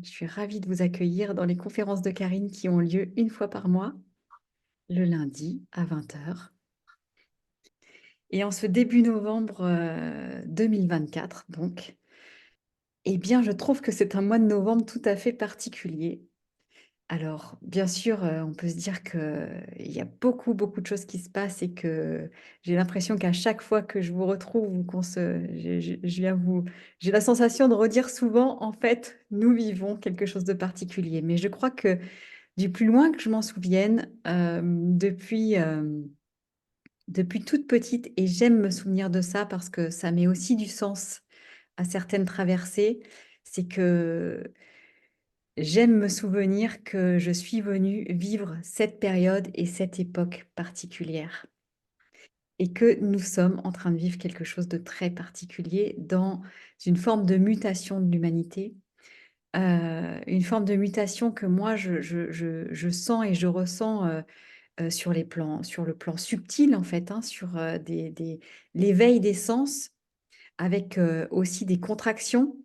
Je suis ravie de vous accueillir dans les conférences de Karine qui ont lieu une fois par mois, le lundi à 20 heures. Et en ce début novembre 2024, donc, eh bien, je trouve que c'est un mois de novembre tout à fait particulier. Alors, bien sûr, on peut se dire qu'il y a beaucoup, beaucoup de choses qui se passent et que j'ai l'impression qu'à chaque fois que je vous retrouve ou je viens j'ai la sensation de redire souvent, en fait, nous vivons quelque chose de particulier. Mais je crois que du plus loin que je m'en souvienne, depuis toute petite, et j'aime me souvenir de ça parce que ça met aussi du sens à certaines traversées, c'est que j'aime me souvenir que je suis venue vivre cette période et cette époque particulière et que nous sommes en train de vivre quelque chose de très particulier dans une forme de mutation de l'humanité, une forme de mutation que moi je sens et je ressens sur le plan subtil en fait, hein, sur l'éveil des sens avec aussi des contractions,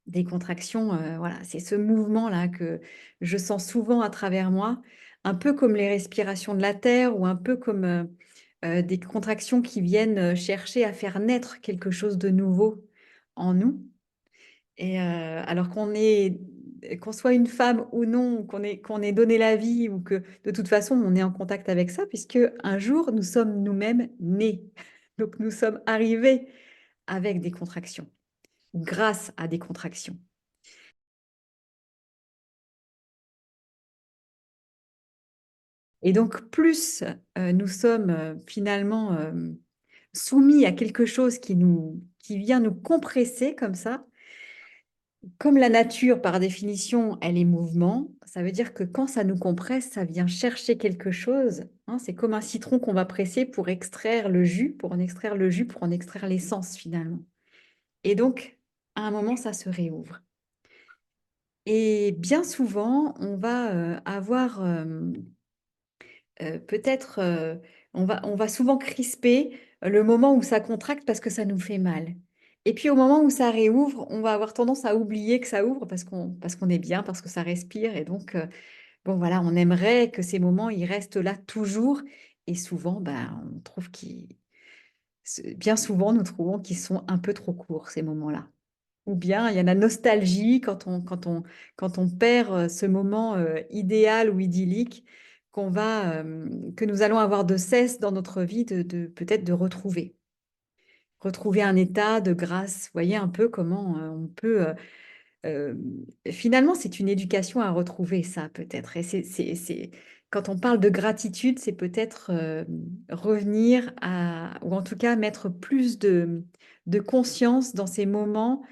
voilà, c'est ce mouvement-là que je sens souvent à travers moi, un peu comme les respirations de la terre ou un peu comme des contractions qui viennent chercher à faire naître quelque chose de nouveau en nous. Et alors qu'on soit une femme ou non, qu'on ait donné la vie ou que de toute façon on est en contact avec ça, puisque un jour nous sommes nous-mêmes nés. Donc nous sommes arrivés avec des contractions, ou grâce à des contractions. Et donc plus nous sommes finalement soumis à quelque chose qui vient nous compresser comme ça. Comme la nature, par définition, elle est mouvement, ça veut dire que quand ça nous compresse, ça vient chercher quelque chose, hein. C'est comme un citron qu'on va presser pour extraire le jus, pour en extraire le jus, pour en extraire l'essence finalement. Et donc, à un moment, ça se réouvre. Et bien souvent, on va avoir peut-être, on va souvent crisper le moment où ça contracte parce que ça nous fait mal. Et puis au moment où ça réouvre, on va avoir tendance à oublier que ça ouvre parce qu'on est bien, parce que ça respire. Et donc, bon voilà, on aimerait que ces moments, ils restent là toujours. Et souvent, ben, on trouve bien souvent, nous trouvons qu'ils sont un peu trop courts, ces moments-là. Ou bien il y a la nostalgie quand on perd ce moment idéal ou idyllique que nous allons avoir de cesse dans notre vie peut-être de retrouver. Retrouver un état de grâce. Vous voyez un peu comment on peut... euh, finalement, c'est une éducation à retrouver ça peut-être. Et quand on parle de gratitude, c'est peut-être revenir à, ou en tout cas mettre plus de conscience dans ces moments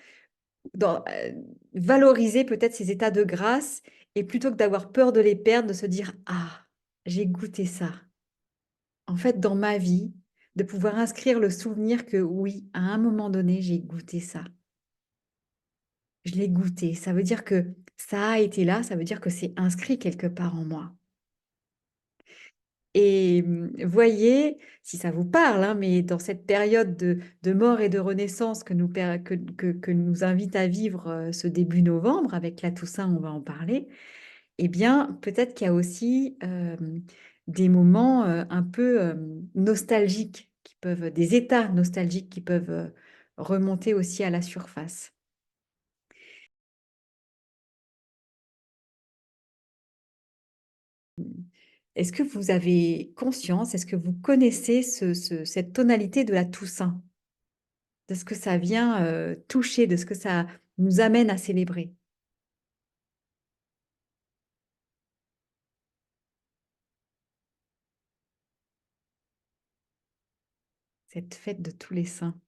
valoriser peut-être ces états de grâce et plutôt que d'avoir peur de les perdre, de se dire, ah, j'ai goûté ça. En fait, dans ma vie, de pouvoir inscrire le souvenir que oui, à un moment donné, j'ai goûté ça. Je l'ai goûté. Ça veut dire que ça a été là, ça veut dire que c'est inscrit quelque part en moi. Et voyez, si ça vous parle, hein, mais dans cette période de mort et de renaissance que nous invite à vivre ce début novembre, avec la Toussaint, on va en parler, eh bien, peut-être qu'il y a aussi des moments un peu nostalgiques, des états nostalgiques qui peuvent remonter aussi à la surface. Est-ce que vous avez conscience, est-ce que vous connaissez cette tonalité de la Toussaint, de ce que ça vient toucher, de ce que ça nous amène à célébrer, cette fête de tous les saints?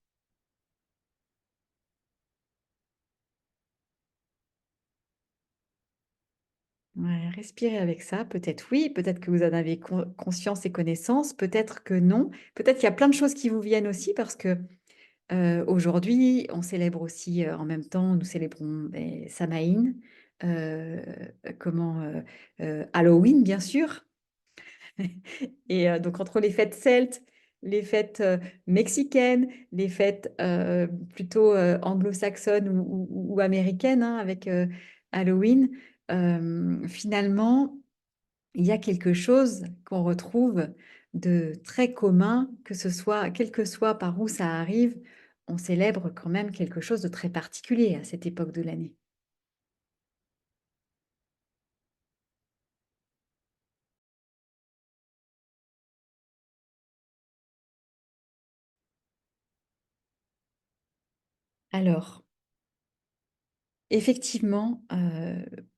Ouais, respirez avec ça, peut-être oui, peut-être que vous en avez conscience et connaissance, peut-être que non. Peut-être qu'il y a plein de choses qui vous viennent aussi parce que aujourd'hui, on célèbre aussi en même temps, nous célébrons Samhain, euh, Halloween bien sûr. Et donc entre les fêtes celtes, les fêtes mexicaines, les fêtes plutôt anglo-saxonnes ou américaines, hein, avec Halloween, finalement, il y a quelque chose qu'on retrouve de très commun, que ce soit, quel que soit par où ça arrive, on célèbre quand même quelque chose de très particulier à cette époque de l'année. Alors, effectivement,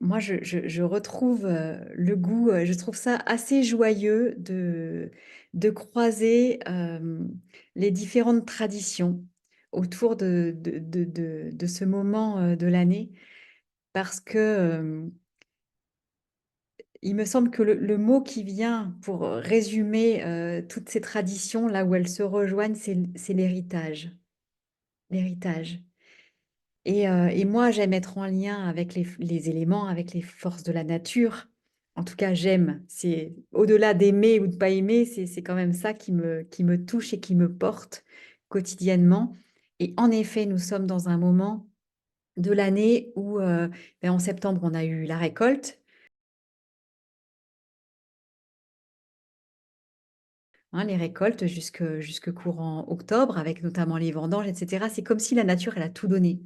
moi, je retrouve le goût, je trouve ça assez joyeux de croiser les différentes traditions autour de ce moment de l'année, parce que il me semble que le mot qui vient pour résumer toutes ces traditions, là où elles se rejoignent, c'est l'héritage. L'héritage. Et moi, j'aime être en lien avec les éléments, avec les forces de la nature. En tout cas, j'aime. C'est au-delà d'aimer ou de pas aimer, c'est quand même ça qui me touche et qui me porte quotidiennement. Et en effet, nous sommes dans un moment de l'année où, ben, en septembre, on a eu la récolte, hein, les récoltes jusque courant octobre, avec notamment les vendanges, etc. C'est comme si la nature, elle a tout donné.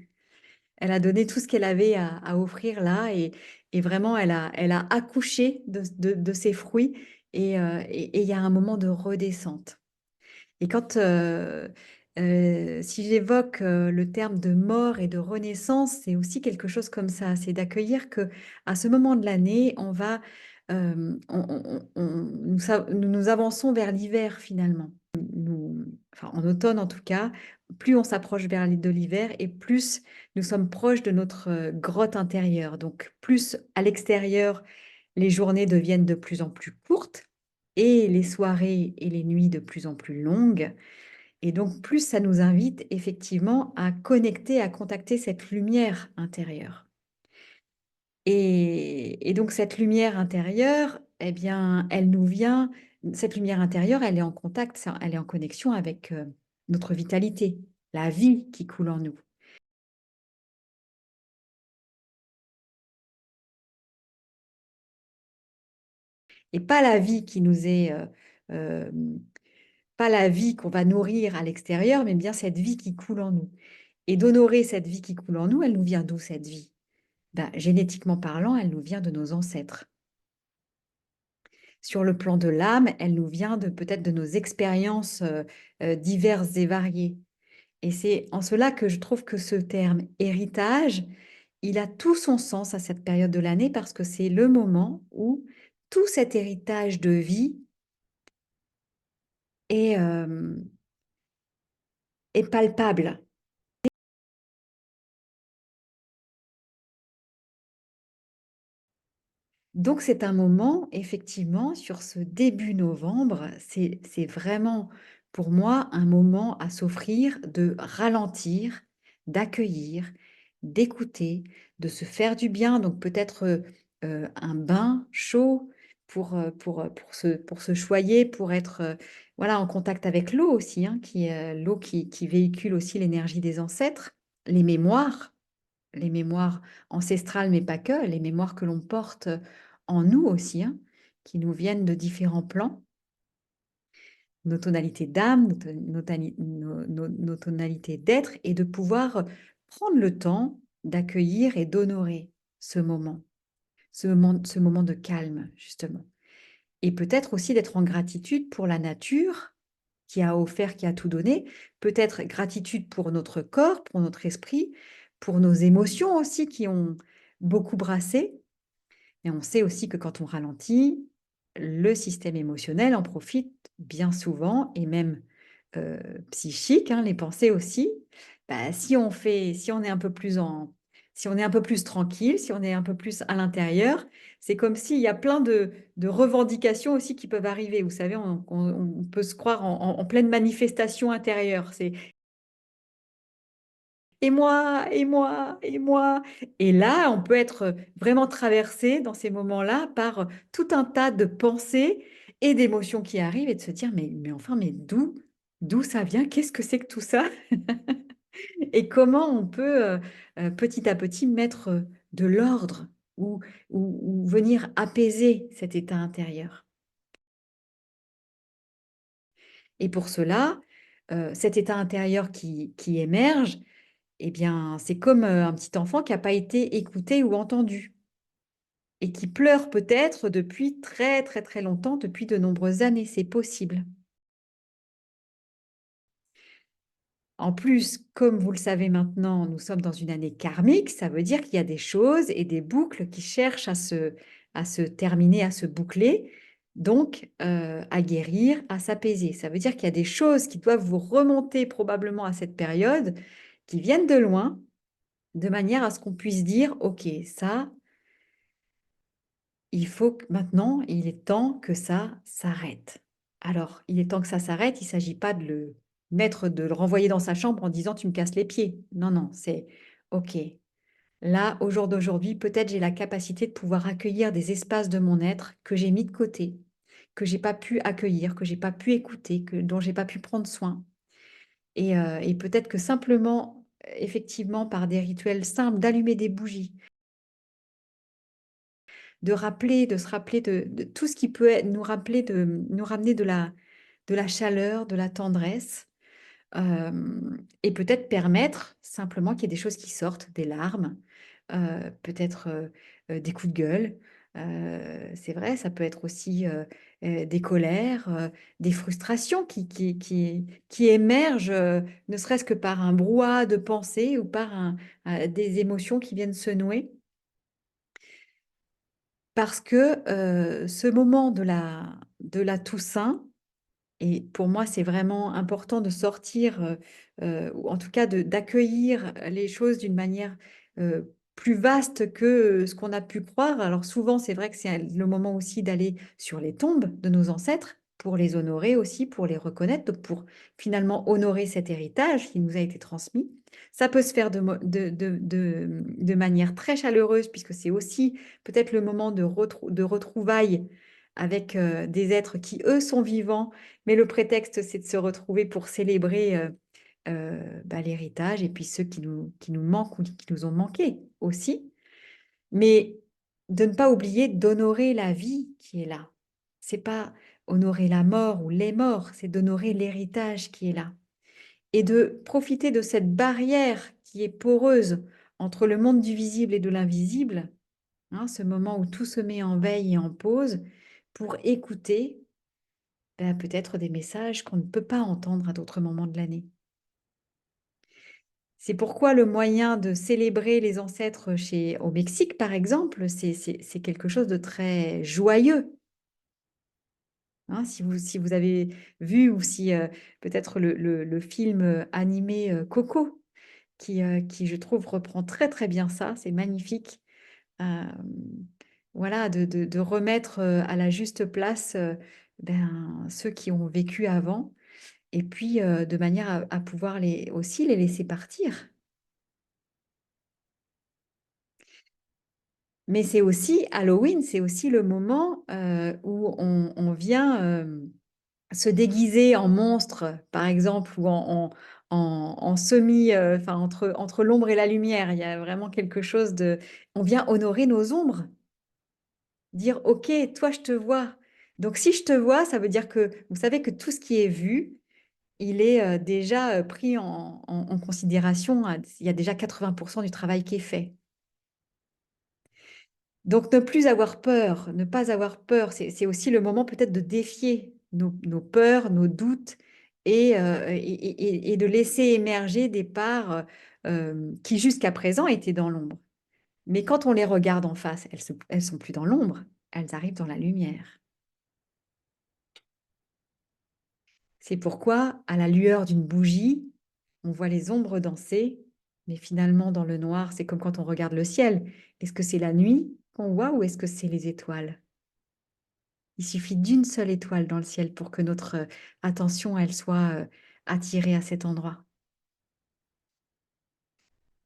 Elle a donné tout ce qu'elle avait à offrir là et vraiment elle a accouché de ses fruits et il y a un moment de redescente. Et quand, si j'évoque le terme de mort et de renaissance, c'est aussi quelque chose comme ça, c'est d'accueillir que à ce moment de l'année, on va, nous nous avançons vers l'hiver finalement. Enfin, en automne en tout cas, plus on s'approche de l'hiver et plus nous sommes proches de notre grotte intérieure. Donc plus à l'extérieur, les journées deviennent de plus en plus courtes et les soirées et les nuits de plus en plus longues. Et donc plus ça nous invite effectivement à connecter, à contacter cette lumière intérieure. Et donc cette lumière intérieure, eh bien, elle nous vient, cette lumière intérieure, elle est en contact, elle est en connexion avec notre vitalité, la vie qui coule en nous. Et pas la vie qui nous est, euh, pas la vie qu'on va nourrir à l'extérieur, mais bien cette vie qui coule en nous. Et d'honorer cette vie qui coule en nous, elle nous vient d'où cette vie? Ben, génétiquement parlant, elle nous vient de nos ancêtres. Sur le plan de l'âme, elle nous vient de peut-être de nos expériences diverses et variées. Et c'est en cela que je trouve que ce terme héritage, il a tout son sens à cette période de l'année parce que c'est le moment où tout cet héritage de vie est, est palpable. Donc c'est un moment, effectivement, sur ce début novembre, c'est vraiment pour moi un moment à s'offrir de ralentir, d'accueillir, d'écouter, de se faire du bien. Donc peut-être un bain chaud pour se choyer, pour être voilà, en contact avec l'eau aussi, hein, qui est l'eau qui véhicule aussi l'énergie des ancêtres, les mémoires ancestrales, mais pas que, les mémoires que l'on porte en nous aussi, hein, qui nous viennent de différents plans, nos tonalités d'âme, nos tonalités d'être, et de pouvoir prendre le temps d'accueillir et d'honorer ce moment, ce moment de calme, justement. Et peut-être aussi d'être en gratitude pour la nature qui a offert, qui a tout donné, peut-être gratitude pour notre corps, pour notre esprit, pour nos émotions aussi qui ont beaucoup brassé. Et on sait aussi que quand on ralentit, le système émotionnel en profite bien souvent, et même psychique, hein, les pensées aussi. Bah, si on est un peu plus si on est un peu plus tranquille, si on est un peu plus à l'intérieur, c'est comme s'il y a plein de revendications aussi qui peuvent arriver. Vous savez, on peut se croire en pleine manifestation intérieure. C'est et moi, et moi, et moi. Et là, on peut être vraiment traversé dans ces moments-là par tout un tas de pensées et d'émotions qui arrivent et de se dire, mais enfin, mais d'où ça vient? Qu'est-ce que c'est que tout ça? Et comment on peut petit à petit mettre de l'ordre ou, ou venir apaiser cet état intérieur. Et pour cela, cet état intérieur qui émerge, eh bien, c'est comme un petit enfant qui n'a pas été écouté ou entendu et qui pleure peut-être depuis très très très longtemps, depuis de nombreuses années. C'est possible. En plus, comme vous le savez maintenant, nous sommes dans une année karmique, ça veut dire qu'il y a des choses et des boucles qui cherchent à se terminer, à se boucler, donc à guérir, à s'apaiser. Ça veut dire qu'il y a des choses qui doivent vous remonter probablement à cette période, qui viennent de loin, de manière à ce qu'on puisse dire, OK, ça, il faut que maintenant, il est temps que ça s'arrête. Alors, il est temps que ça s'arrête, il ne s'agit pas de le mettre, de le renvoyer dans sa chambre en disant tu me casses les pieds. Non, non, c'est OK. Là, au jour d'aujourd'hui, peut-être j'ai la capacité de pouvoir accueillir des espaces de mon être que j'ai mis de côté, que j'ai pas pu accueillir, que j'ai pas pu écouter, dont j'ai pas pu prendre soin. Et peut-être que simplement, effectivement, par des rituels simples, d'allumer des bougies, de rappeler, de se rappeler de tout ce qui peut nous rappeler, nous ramener de la chaleur, de la tendresse, et peut-être permettre simplement qu'il y ait des choses qui sortent, des larmes, peut-être des coups de gueule. C'est vrai, ça peut être aussi des colères, des frustrations qui émergent, ne serait-ce que par un brouhaha de pensée ou par des émotions qui viennent se nouer. Parce que ce moment de la Toussaint, et pour moi, c'est vraiment important de sortir, ou en tout cas d'accueillir les choses d'une manière plus vaste que ce qu'on a pu croire. Alors souvent, c'est vrai que c'est le moment aussi d'aller sur les tombes de nos ancêtres pour les honorer aussi, pour les reconnaître, donc pour finalement honorer cet héritage qui nous a été transmis. Ça peut se faire de manière très chaleureuse, puisque c'est aussi peut-être le moment de retrouvailles avec des êtres qui, eux, sont vivants, mais le prétexte, c'est de se retrouver pour célébrer l'héritage et puis ceux qui nous manquent ou qui nous ont manqué aussi. Mais de ne pas oublier d'honorer la vie qui est là. C'est pas honorer la mort ou les morts, c'est d'honorer l'héritage qui est là. Et de profiter de cette barrière qui est poreuse entre le monde du visible et de l'invisible, hein, ce moment où tout se met en veille et en pause, pour écouter peut-être des messages qu'on ne peut pas entendre à d'autres moments de l'année. C'est pourquoi le moyen de célébrer les ancêtres au Mexique, par exemple, c'est quelque chose de très joyeux. Hein, si vous avez vu ou si peut-être le film animé Coco, qui, je trouve, reprend très très bien ça, c'est magnifique. Euh, voilà, de remettre à la juste place ceux qui ont vécu avant et puis de manière à pouvoir aussi les laisser partir. Mais c'est aussi Halloween, c'est aussi le moment où on vient se déguiser en monstre, par exemple, ou en semi, enfin entre l'ombre et la lumière. Il y a vraiment quelque chose de... On vient honorer nos ombres, dire, OK, toi, je te vois. Donc, si je te vois, ça veut dire que vous savez que tout ce qui est vu, il est déjà pris en considération. Il y a déjà 80% du travail qui est fait. Donc, ne plus avoir peur, ne pas avoir peur, c'est aussi le moment peut-être de défier nos peurs, nos doutes et de laisser émerger des parts qui jusqu'à présent étaient dans l'ombre. Mais quand on les regarde en face, elles sont plus dans l'ombre, elles arrivent dans la lumière. C'est pourquoi, à la lueur d'une bougie, on voit les ombres danser, mais finalement, dans le noir, c'est comme quand on regarde le ciel. Est-ce que c'est la nuit qu'on voit ou est-ce que c'est les étoiles? Il suffit d'une seule étoile dans le ciel pour que notre attention, elle soit attirée à cet endroit.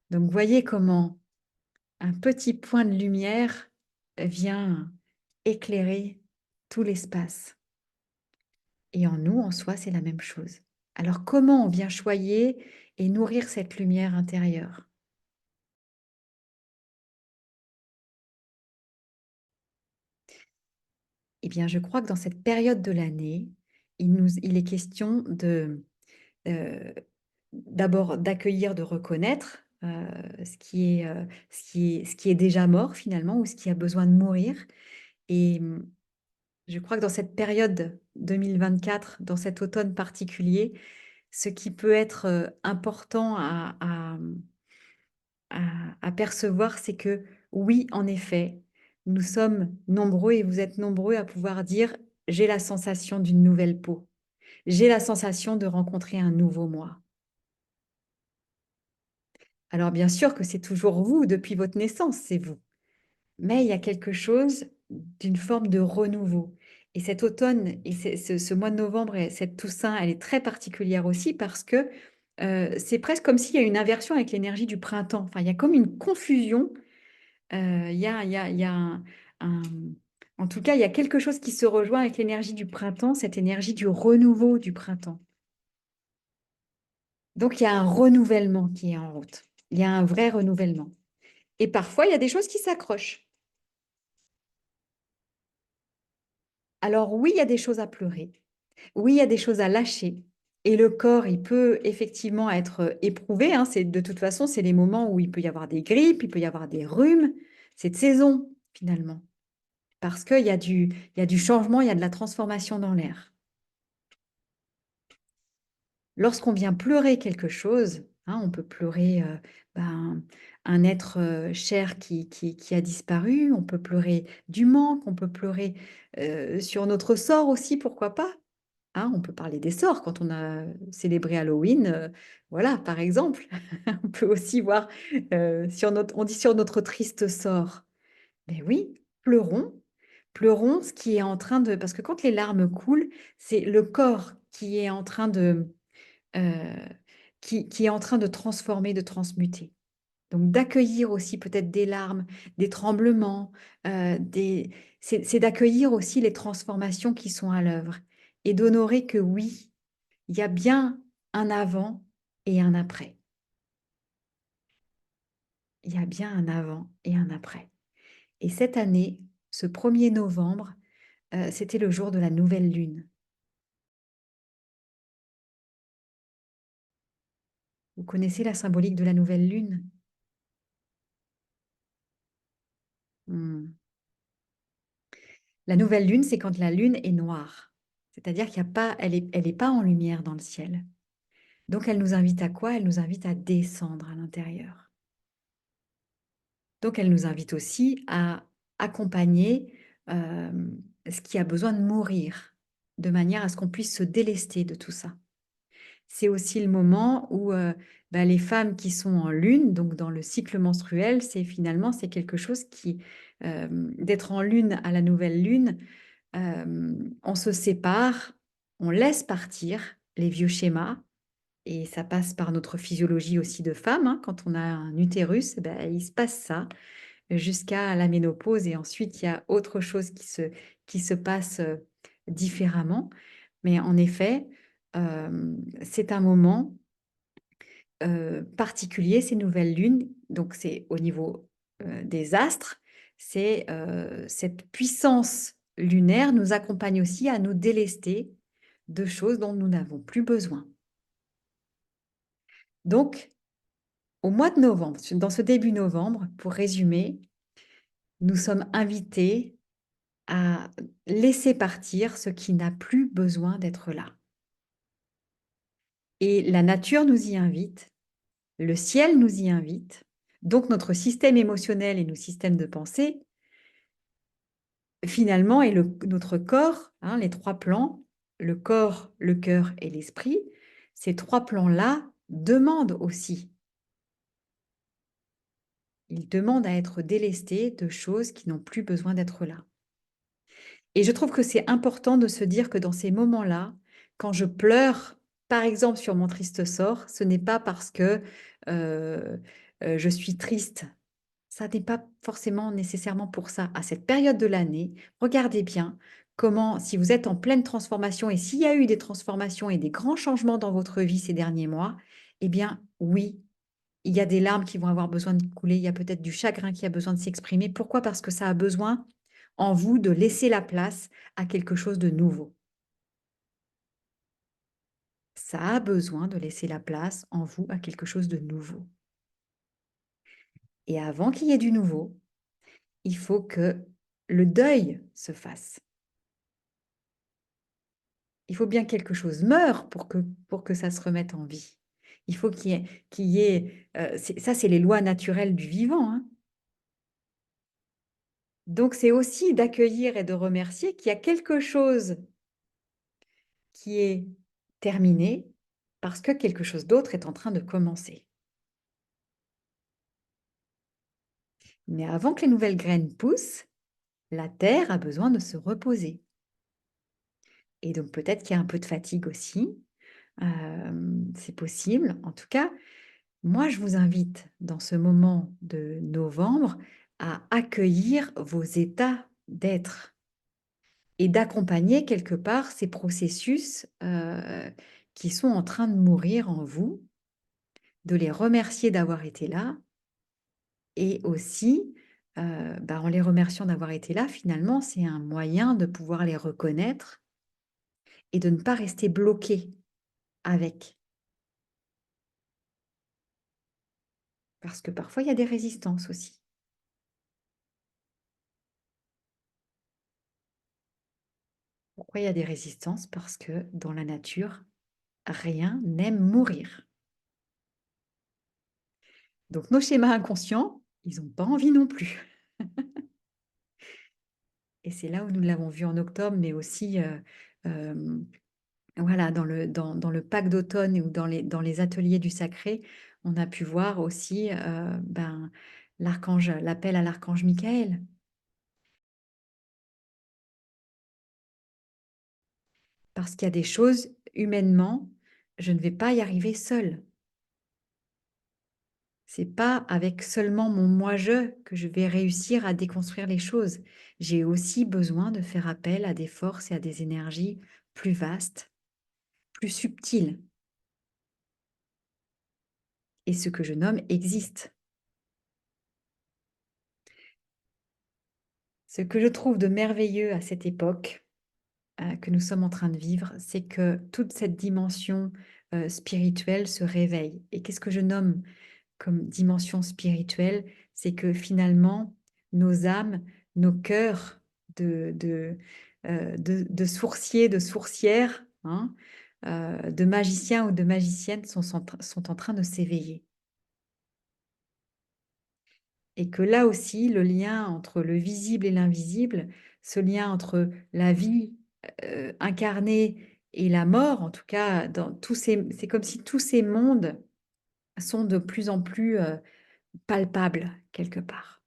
Donc, voyez comment un petit point de lumière vient éclairer tout l'espace. Et en nous, en soi, c'est la même chose. Alors, comment on vient choyer et nourrir cette lumière intérieure? Eh bien, je crois que dans cette période de l'année, il est question euh, d'abord d'accueillir, de reconnaître ce qui est déjà mort finalement ou ce qui a besoin de mourir. Et je crois que dans cette période 2024, dans cet automne particulier, ce qui peut être important à percevoir, c'est que oui, en effet, nous sommes nombreux et vous êtes nombreux à pouvoir dire, j'ai la sensation d'une nouvelle peau, j'ai la sensation de rencontrer un nouveau moi. Alors bien sûr que c'est toujours vous, depuis votre naissance, c'est vous. Mais il y a quelque chose d'une forme de renouveau. Et cet automne et ce mois de novembre et cette Toussaint, elle est très particulière aussi parce que c'est presque comme s'il y a une inversion avec l'énergie du printemps. Enfin, il y a comme une confusion. Il y a un- En tout cas, il y a quelque chose qui se rejoint avec l'énergie du printemps, cette énergie du renouveau du printemps. Donc, il y a un renouvellement qui est en route. Il y a un vrai renouvellement. Et parfois, il y a des choses qui s'accrochent. Alors oui, il y a des choses à pleurer. Oui, il y a des choses à lâcher. Et le corps, il peut effectivement être éprouvé, hein. De toute façon, c'est les moments où il peut y avoir des grippes, il peut y avoir des rhumes. C'est de saison, finalement. Parce il y a du changement, il y a de la transformation dans l'air. Lorsqu'on vient pleurer quelque chose, hein, on peut pleurer un être cher qui a disparu, on peut pleurer du manque, on peut pleurer sur notre sort aussi, pourquoi pas. Hein, on peut parler des sorts quand on a célébré Halloween, voilà, par exemple. On peut aussi voir on dit sur notre triste sort. Mais oui, pleurons, pleurons ce qui est en train de... Parce que quand les larmes coulent, c'est le corps qui est en train euh, qui est en train de transformer, de transmuter. Donc d'accueillir aussi peut-être des larmes, des tremblements, c'est d'accueillir aussi les transformations qui sont à l'œuvre et d'honorer que oui, il y a bien un avant et un après. Il y a bien un avant et un après. Et cette année, ce 1er novembre, c'était le jour de la nouvelle lune. Vous connaissez la symbolique de la nouvelle lune? Hmm. La nouvelle lune, c'est quand la lune est noire. C'est-à-dire qu'il y a pas, elle est pas en lumière dans le ciel. Donc elle nous invite à quoi? Elle nous invite à descendre à l'intérieur. Donc elle nous invite aussi à accompagner euh, ce qui a besoin de mourir, de manière à ce qu'on puisse se délester de tout ça. C'est aussi le moment où les femmes qui sont en lune, donc dans le cycle menstruel, c'est quelque chose d'être en lune à la nouvelle lune, on se sépare, on laisse partir les vieux schémas, et ça passe par notre physiologie aussi de femme, hein. Quand on a un utérus, il se passe ça jusqu'à la ménopause, et ensuite il y a autre chose qui se passe différemment. Mais en effet, c'est un moment particulier, ces nouvelles lunes. Donc c'est au niveau des astres, c'est cette puissance lunaire nous accompagne aussi à nous délester de choses dont nous n'avons plus besoin. Donc, au mois de novembre, dans ce début novembre, pour résumer, nous sommes invités à laisser partir ce qui n'a plus besoin d'être là. Et la nature nous y invite, le ciel nous y invite, donc notre système émotionnel et nos systèmes de pensée, finalement, et notre corps, hein, les trois plans, le corps, le cœur et l'esprit, ces trois plans-là demandent aussi. Ils demandent à être délestés de choses qui n'ont plus besoin d'être là. Et je trouve que c'est important de se dire que dans ces moments-là, quand je pleure, par exemple sur mon triste sort, ce n'est pas parce que euh, je suis triste. Ça n'est pas forcément nécessairement pour ça. À cette période de l'année, regardez bien comment, si vous êtes en pleine transformation et s'il y a eu des transformations et des grands changements dans votre vie ces derniers mois, eh bien oui, il y a des larmes qui vont avoir besoin de couler, il y a peut-être du chagrin qui a besoin de s'exprimer. Pourquoi? Parce que ça a besoin en vous de laisser la place à quelque chose de nouveau. Ça a besoin de laisser la place en vous à quelque chose de nouveau. Et avant qu'il y ait du nouveau, il faut que le deuil se fasse. Il faut bien que quelque chose meure pour que ça se remette en vie. Il faut qu'il y ait ça, c'est les lois naturelles du vivant, hein. Donc, c'est aussi d'accueillir et de remercier qu'il y a quelque chose qui est terminé parce que quelque chose d'autre est en train de commencer. Mais avant que les nouvelles graines poussent, la terre a besoin de se reposer. Et donc, peut-être qu'il y a un peu de fatigue aussi. C'est possible. En tout cas, moi, je vous invite dans ce moment de novembre à accueillir vos états d'être et d'accompagner quelque part ces processus qui sont en train de mourir en vous, de les remercier d'avoir été là et aussi, en les remerciant d'avoir été là, finalement, c'est un moyen de pouvoir les reconnaître et de ne pas rester bloqué avec. Parce que parfois, il y a des résistances aussi. Pourquoi il y a des résistances? Parce que dans la nature, rien n'aime mourir. Donc nos schémas inconscients, ils ont pas envie non plus. Et c'est là où nous l'avons vu en octobre, mais aussi, voilà, dans le pack d'automne ou dans les ateliers du sacré, on a pu voir aussi, l'appel à l'archange Michael. Parce qu'il y a des choses, humainement, je ne vais pas y arriver seule. C'est pas avec seulement mon moi-je que je vais réussir à déconstruire les choses. J'ai aussi besoin de faire appel à des forces et à des énergies plus vastes, plus subtiles. Et ce que je nomme existe. Ce que je trouve de merveilleux à cette époque que nous sommes en train de vivre, c'est que toute cette dimension spirituelle se réveille. Et qu'est-ce que je nomme comme dimension spirituelle? C'est que finalement, nos âmes, nos cœurs de sourciers, de sourcières, hein, de magiciens ou de magiciennes sont en train de s'éveiller. Et que là aussi, le lien entre le visible et l'invisible, ce lien entre la vie incarnée et la mort, en tout cas, c'est comme si tous ces mondes sont de plus en plus palpables quelque part.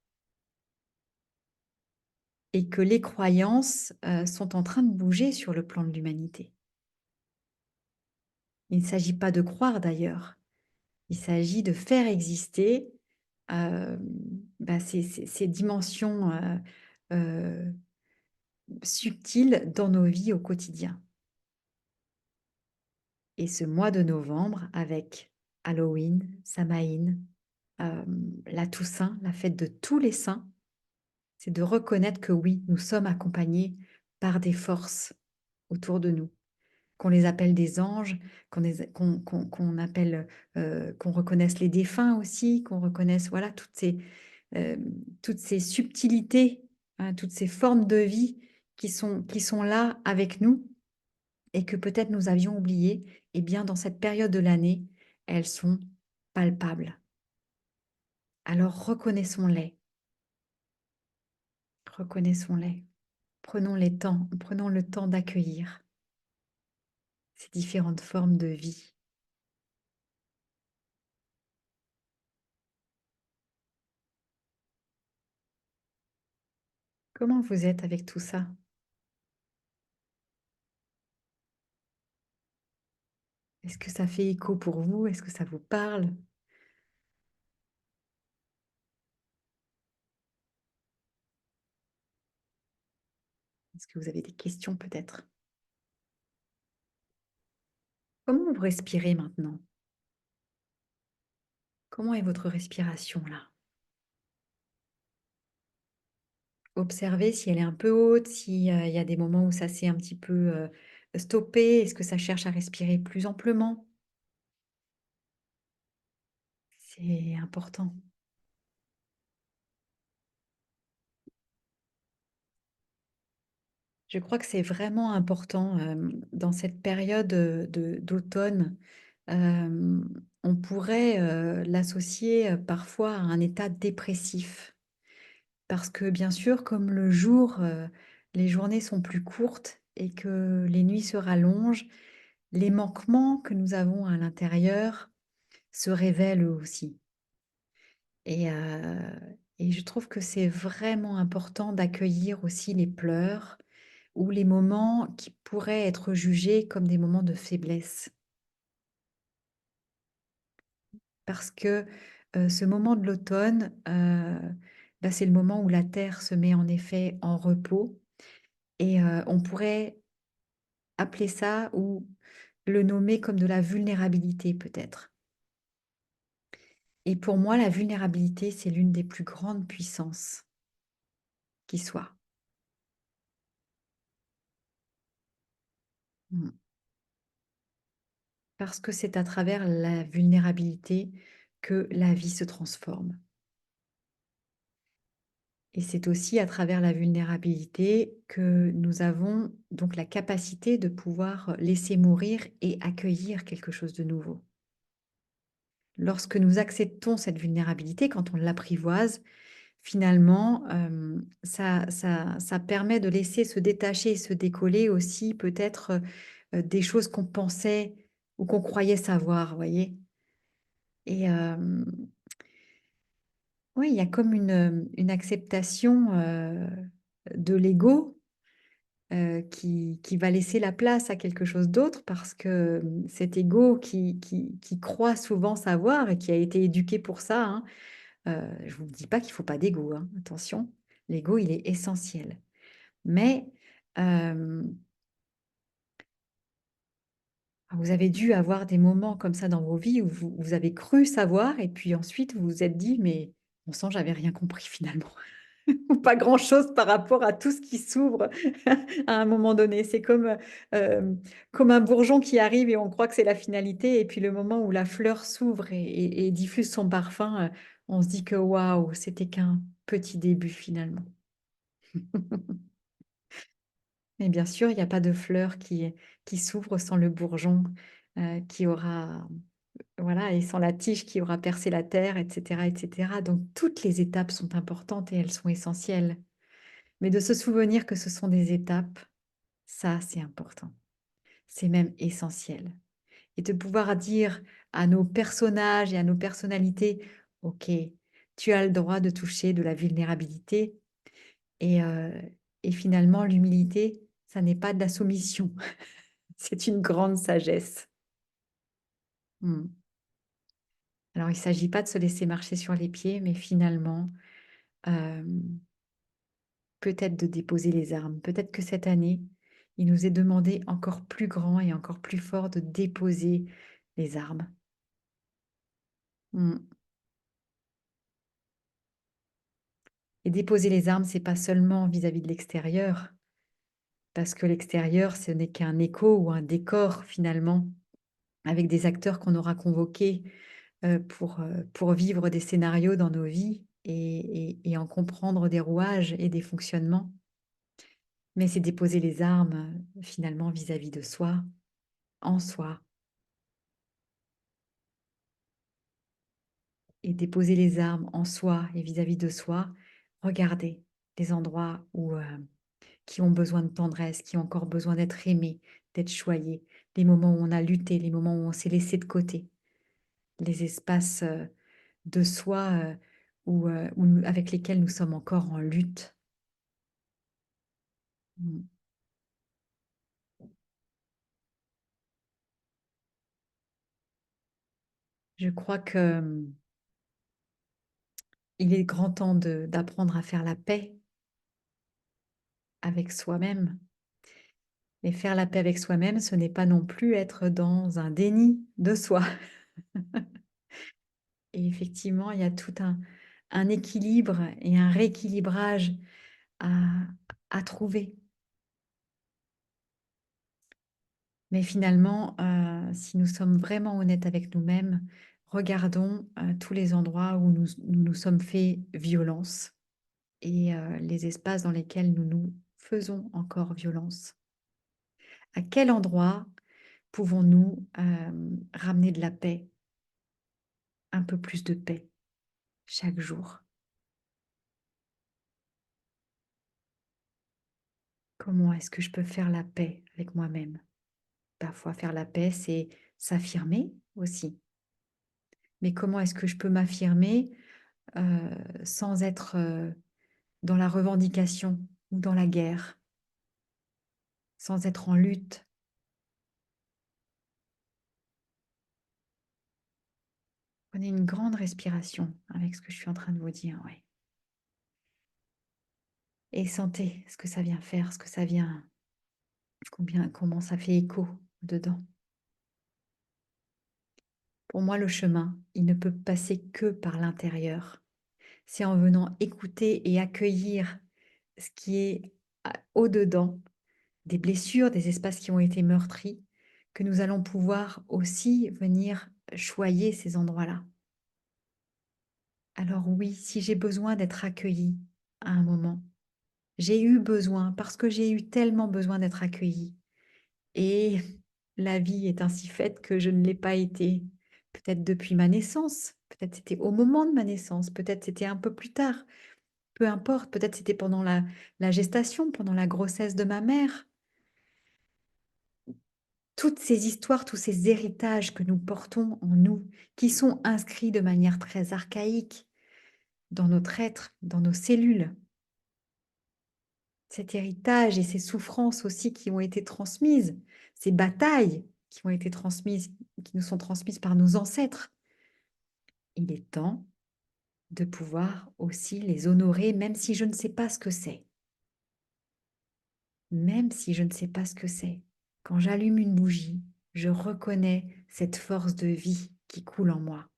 Et que les croyances sont en train de bouger sur le plan de l'humanité. Il ne s'agit pas de croire d'ailleurs, il s'agit de faire exister ces dimensions euh, subtiles dans nos vies au quotidien. Et ce mois de novembre, avec Halloween, Samhain, la Toussaint, la fête de tous les saints, c'est de reconnaître que oui, nous sommes accompagnés par des forces autour de nous, qu'on les appelle des anges, qu'on appelle, qu'on reconnaisse les défunts aussi, qu'on reconnaisse voilà euh, toutes ces subtilités, hein, toutes ces formes de vie qui sont là avec nous et que peut-être nous avions oubliées, et bien dans cette période de l'année, elles sont palpables. Alors reconnaissons-les, reconnaissons-les. Prenons le temps d'accueillir ces différentes formes de vie. Comment vous êtes avec tout ça? Est-ce que ça fait écho pour vous? Est-ce que ça vous parle? Est-ce que vous avez des questions peut-être? Comment vous respirez maintenant? Comment est votre respiration là? Observer si elle est un peu haute, si, il y a des moments où ça s'est un petit peu, stoppé. Est-ce que ça cherche à respirer plus amplement? C'est important. Je crois que c'est vraiment important, dans cette période, de d'automne. On pourrait, l'associer, parfois à un état dépressif. Parce que bien sûr, comme le jour, les journées sont plus courtes et que les nuits se rallongent, les manquements que nous avons à l'intérieur se révèlent eux aussi. Et et je trouve que c'est vraiment important d'accueillir aussi les pleurs ou les moments qui pourraient être jugés comme des moments de faiblesse. Parce que, ce moment de l'automne, bah, c'est le moment où la terre se met en effet en repos et on pourrait appeler ça ou le nommer comme de la vulnérabilité peut-être. Et pour moi, la vulnérabilité, c'est l'une des plus grandes puissances qui soit. Mmh. Parce que c'est à travers la vulnérabilité que la vie se transforme. Et c'est aussi à travers la vulnérabilité que nous avons donc la capacité de pouvoir laisser mourir et accueillir quelque chose de nouveau. Lorsque nous acceptons cette vulnérabilité, quand on l'apprivoise, finalement, ça permet de laisser se détacher et se décoller aussi peut-être, des choses qu'on pensait ou qu'on croyait savoir, vous voyez? Et oui, il y a comme une acceptation, de l'ego, qui va laisser la place à quelque chose d'autre parce que, cet ego qui croit souvent savoir et qui a été éduqué pour ça, hein, je vous dis pas qu'il faut pas d'ego, hein, attention. L'ego, il est essentiel. Mais, hem, vous avez dû avoir des moments comme ça dans vos vies où vous avez cru savoir et puis ensuite vous vous êtes dit: «Mais bon sang, j'avais rien compris finalement». Ou pas grand-chose par rapport à tout ce qui s'ouvre à un moment donné. C'est comme, comme un bourgeon qui arrive et on croit que c'est la finalité et puis le moment où la fleur s'ouvre et diffuse son parfum, on se dit que: «Waouh, c'était qu'un petit début finalement». Mais bien sûr, il y a pas de fleur qui s'ouvre sans le bourgeon, qui aura voilà et sans la tige qui aura percé la terre et cetera et cetera. Donc toutes les étapes sont importantes et elles sont essentielles. Mais de se souvenir que ce sont des étapes, ça, c'est important. C'est même essentiel. Et de pouvoir dire à nos personnages et à nos personnalités: «OK, tu as le droit de toucher de la vulnérabilité» et heu et finalement l'humilité, ça n'est pas de la soumission, c'est une grande sagesse. Mmh. Alors il ne s'agit pas de se laisser marcher sur les pieds, mais finalement, hem, peut-être de déposer les armes. Peut-être que cette année, il nous est demandé encore plus grand et encore plus fort de déposer les armes. Mmh. Et déposer les armes, c'est pas seulement vis-à-vis de l'extérieur, parce que l'extérieur, ce n'est qu'un écho ou un décor finalement, avec des acteurs qu'on aura convoqués, pour vivre des scénarios dans nos vies et en comprendre des rouages et des fonctionnements. Mais c'est déposer les armes, finalement vis-à-vis de soi, en soi et déposer les armes en soi et vis-à-vis de soi, regarder les endroits où, qui ont besoin de tendresse, qui ont encore besoin d'être aimés, d'être choyés, les moments où on a lutté, les moments où on s'est laissé de côté, les espaces, de soi, où nous avec lesquels nous sommes encore en lutte. Mmh. Je crois que, il est grand temps de d'apprendre à faire la paix avec soi-même. Et faire la paix avec soi-même, ce n'est pas non plus être dans un déni de soi. Et effectivement, il y a tout un équilibre et un rééquilibrage, à, à trouver. Mais finalement, si nous sommes vraiment honnêtes avec nous-mêmes, regardons tous les endroits où nous nous sommes fait violence et les espaces dans lesquels nous nous faisons encore violence. À quel endroit pouvons-nous ramener de la paix, un peu plus de paix chaque jour? Comment est-ce que je peux faire la paix avec moi-même? Parfois, faire la paix, c'est s'affirmer aussi. Mais comment est-ce que je peux m'affirmer sans être dans la revendication ou dans la guerre, sans être en lutte? Prenez une grande respiration avec ce que je suis en train de vous dire, ouais. Et sentez ce que ça vient faire, ce que ça vient, comment ça fait écho dedans. Pour moi, le chemin, il ne peut passer que par l'intérieur. C'est en venant écouter et accueillir ce qui est au-dedans, des blessures, des espaces qui ont été meurtris, que nous allons pouvoir aussi venir choyer ces endroits-là. Alors oui, si j'ai besoin d'être accueillie à un moment, j'ai eu besoin, parce que j'ai eu tellement besoin d'être accueillie. Et la vie est ainsi faite que je ne l'ai pas été. Peut-être depuis ma naissance, peut-être c'était au moment de ma naissance, peut-être c'était un peu plus tard, peu importe, peut-être c'était pendant la gestation, pendant la grossesse de ma mère. Toutes ces histoires, tous ces héritages que nous portons en nous, qui sont inscrits de manière très archaïque dans notre être, dans nos cellules. Cet héritage et ces souffrances aussi qui ont été transmises, ces batailles qui ont été transmises, qui nous sont transmises par nos ancêtres. Il est temps de pouvoir aussi les honorer, même si je ne sais pas ce que c'est. Même si je ne sais pas ce que c'est. Quand j'allume une bougie, je reconnais cette force de vie qui coule en moi.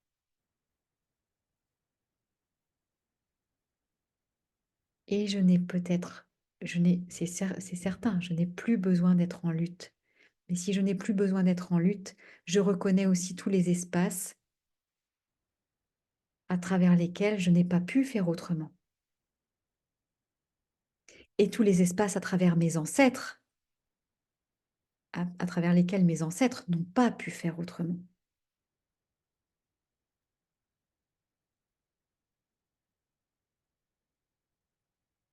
Et je n'ai peut-être, c'est certain, je n'ai plus besoin d'être en lutte. Mais si je n'ai plus besoin d'être en lutte, je reconnais aussi tous les espaces à travers lesquels je n'ai pas pu faire autrement. Et tous les espaces à travers mes ancêtres, à travers lesquels mes ancêtres n'ont pas pu faire autrement.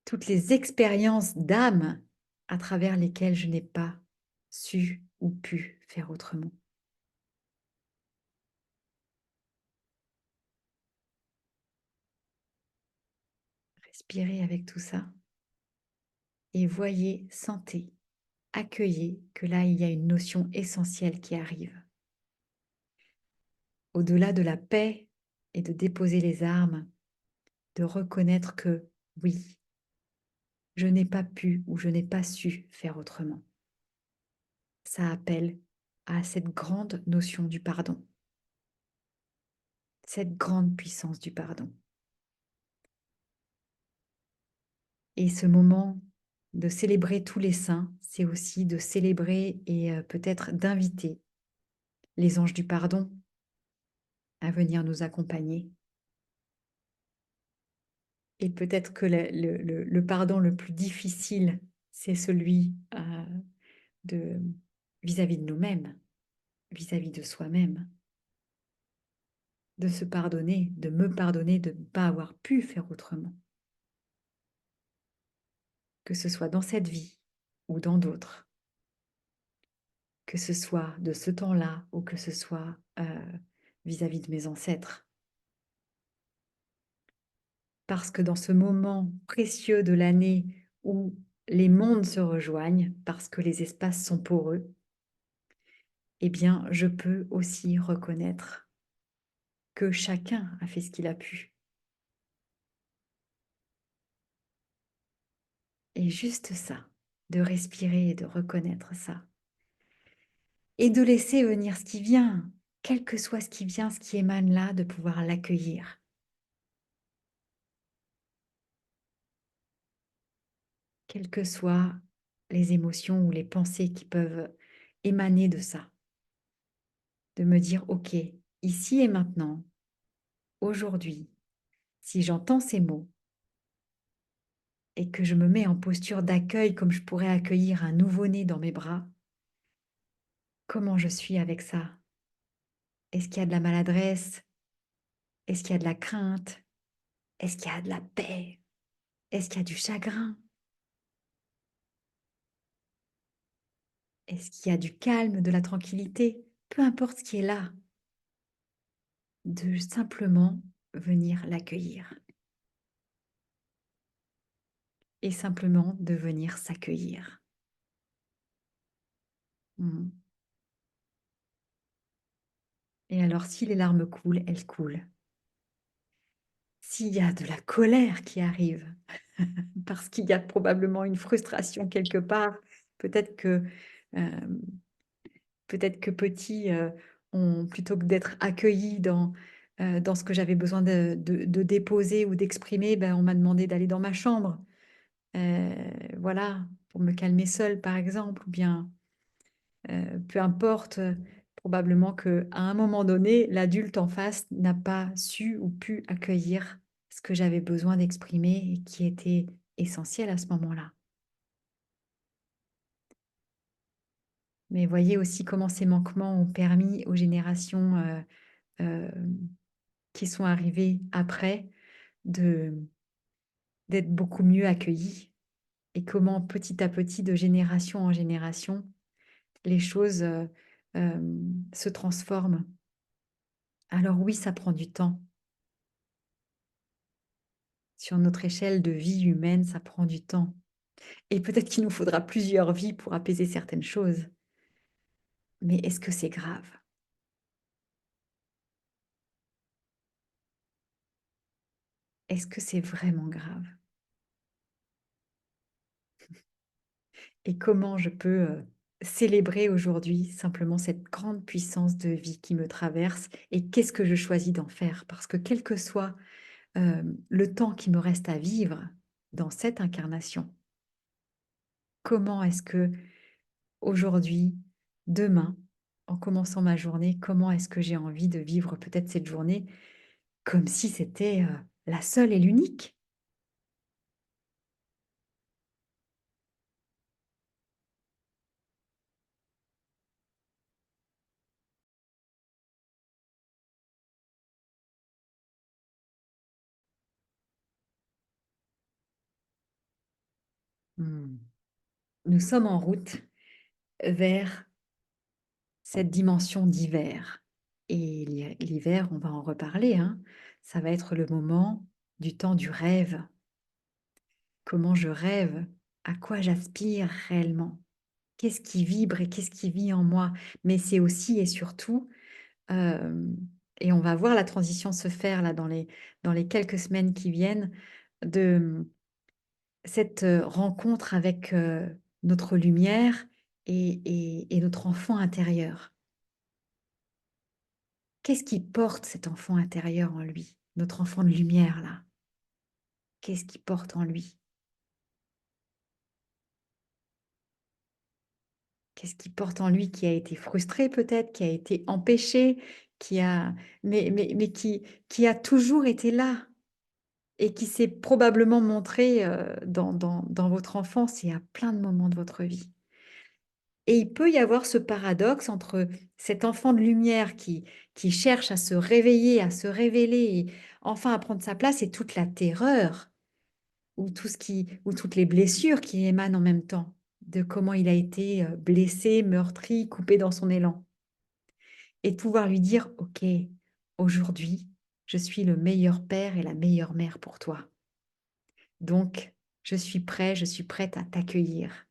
Toutes les expériences d'âme à travers lesquelles je n'ai pas su ou pu faire autrement. Respirez avec tout ça et voyez, sentez, accueillez que là, il y a une notion essentielle qui arrive. Au-delà de la paix et de déposer les armes, de reconnaître que oui, je n'ai pas pu ou je n'ai pas su faire autrement. Ça appelle à cette grande notion du pardon, cette grande puissance du pardon. Et ce moment de célébrer tous les saints, c'est aussi de célébrer et peut-être d'inviter les anges du pardon à venir nous accompagner. Et peut-être que le pardon le plus difficile, c'est celui de vis-à-vis de nous-mêmes, vis-à-vis de soi-même, de se pardonner, de me pardonner de ne pas avoir pu faire autrement, que ce soit dans cette vie ou dans d'autres, que ce soit de ce temps-là ou que ce soit vis-à-vis de mes ancêtres. Parce que dans ce moment précieux de l'année où les mondes se rejoignent, parce que les espaces sont poreux, eh bien, je peux aussi reconnaître que chacun a fait ce qu'il a pu. Et juste ça, de respirer et de reconnaître ça. Et de laisser venir ce qui vient, quel que soit ce qui vient, ce qui émane là, de pouvoir l'accueillir. quelles que soient les émotions ou les pensées qui peuvent émaner de ça. De me dire: «OK, ici et maintenant, aujourd'hui, si j'entends ces mots et que je me mets en posture d'accueil comme je pourrais accueillir un nouveau-né dans mes bras, comment je suis avec ça? Est-ce qu'il y a de la maladresse? Est-ce qu'il y a de la crainte? Est-ce qu'il y a de la paix? Est-ce qu'il y a du chagrin? Est-ce qu'il y a du calme, de la tranquillité?» Peu importe ce qui est là, de simplement venir l'accueillir et simplement de venir s'accueillir. Mmh. Et alors si les larmes coulent, elles coulent. S'il y a de la colère qui arrive, parce qu'il y a probablement une frustration quelque part, peut-être que, hem, peut-être que petits, ont plutôt que d'être accueillis dans ce que j'avais besoin de déposer ou d'exprimer, ben, on m'a demandé d'aller dans ma chambre, heu, voilà, pour me calmer seule par exemple ou bien, peu importe, probablement qu'à un moment donné, l'adulte en face n'a pas su ou pu accueillir ce que j'avais besoin d'exprimer et qui était essentiel à ce moment-là. Mais voyez aussi comment ces manquements ont permis aux générations, hem, qui sont arrivées après de d'être beaucoup mieux accueillies et comment petit à petit, de génération en génération, les choses, se transforment. Alors oui, ça prend du temps. Sur notre échelle de vie humaine, ça prend du temps et peut-être qu'il nous faudra plusieurs vies pour apaiser certaines choses. Mais est-ce que c'est grave? Est-ce que c'est vraiment grave? Et comment je peux, célébrer aujourd'hui simplement cette grande puissance de vie qui me traverse et qu'est-ce que je choisis d'en faire? Parce que quel que soit, le temps qui me reste à vivre dans cette incarnation, comment est-ce que aujourd'hui, demain, en commençant ma journée, comment est-ce que j'ai envie de vivre peut-être cette journée comme si c'était, la seule et l'unique? Mmh. Nous sommes en route vers cette dimension d'hiver et l'hiver, on va en reparler, hein, ça va être le moment du temps du rêve. Comment je rêve? À quoi j'aspire réellement? Qu'est-ce qui vibre et qu'est-ce qui vit en moi? Mais c'est aussi et surtout, hem et on va voir la transition se faire là dans les quelques semaines qui viennent de, cette, rencontre avec, notre lumière et notre enfant intérieur. Qu'est-ce qui porte cet enfant intérieur en lui? Notre enfant de lumière là, qu'est-ce qu'il porte en lui? Qu'est-ce qu'il porte en lui qui a été frustré peut-être, qui a été empêché, qui a mais qui a toujours été là et qui s'est probablement montré, dans votre enfance et à plein de moments de votre vie? Et il peut y avoir ce paradoxe entre cet enfant de lumière qui cherche à se réveiller, à se révéler et enfin à prendre sa place et toute la terreur ou tout ce qui ou toutes les blessures qui émanent en même temps de comment il a été, blessé, meurtri, coupé dans son élan et de pouvoir lui dire: «OK, aujourd'hui, je suis le meilleur père et la meilleure mère pour toi. Donc je suis prêt, je suis prête à t'accueillir».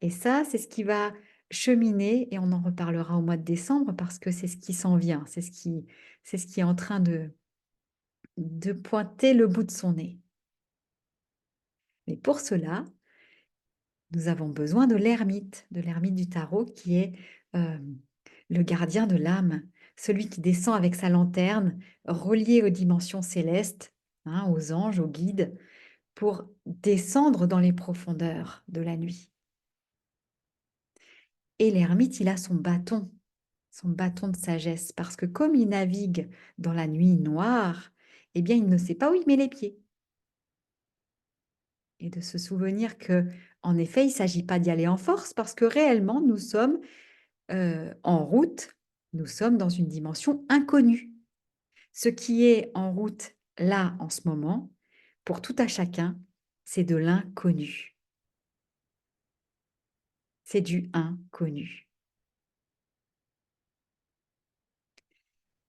Et ça, c'est ce qui va cheminer et on en reparlera au mois de décembre parce que c'est ce qui s'en vient, c'est ce qui est en train de pointer le bout de son nez. Mais pour cela, nous avons besoin de l'ermite du tarot qui est, hem, le gardien de l'âme, celui qui descend avec sa lanterne, relié aux dimensions célestes, hein, aux anges, aux guides, pour descendre dans les profondeurs de la nuit. Et l'ermite, il a son bâton de sagesse, parce que comme il navigue dans la nuit noire, eh bien, il ne sait pas où il met les pieds. Et de se souvenir que, en effet, il ne s'agit pas d'y aller en force, parce que réellement, nous sommes en route, nous sommes dans une dimension inconnue. Ce qui est en route là, en ce moment, pour tout à chacun, c'est de l'inconnu. C'est du inconnu.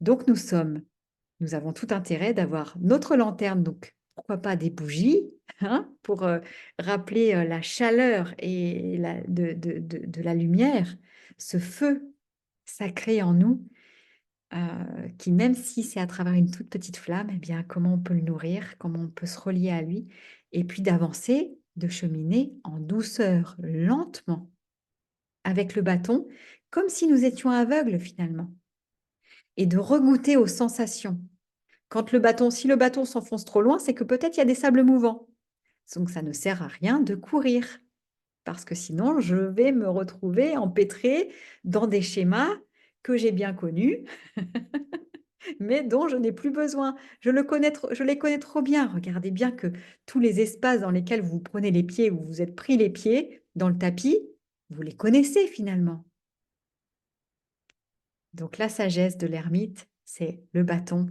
Donc nous avons tout intérêt d'avoir notre lanterne, donc pourquoi pas des bougies, hein, pour rappeler la chaleur et de la lumière, ce feu sacré en nous, qui même si c'est à travers une toute petite flamme, eh bien, comment on peut le nourrir, comment on peut se relier à lui, et puis d'avancer, de cheminer en douceur, lentement, avec le bâton, comme si nous étions aveugles finalement, et de regoûter aux sensations. Quand si le bâton s'enfonce trop loin, c'est que peut-être il y a des sables mouvants. Donc ça ne sert à rien de courir, parce que sinon je vais me retrouver empêtrée dans des schémas que j'ai bien connus, mais dont je n'ai plus besoin. Je les connais trop bien. Regardez bien que tous les espaces dans lesquels vous prenez les pieds, où vous vous êtes pris les pieds dans le tapis, vous les connaissez finalement. Donc la sagesse de l'ermite, c'est le bâton,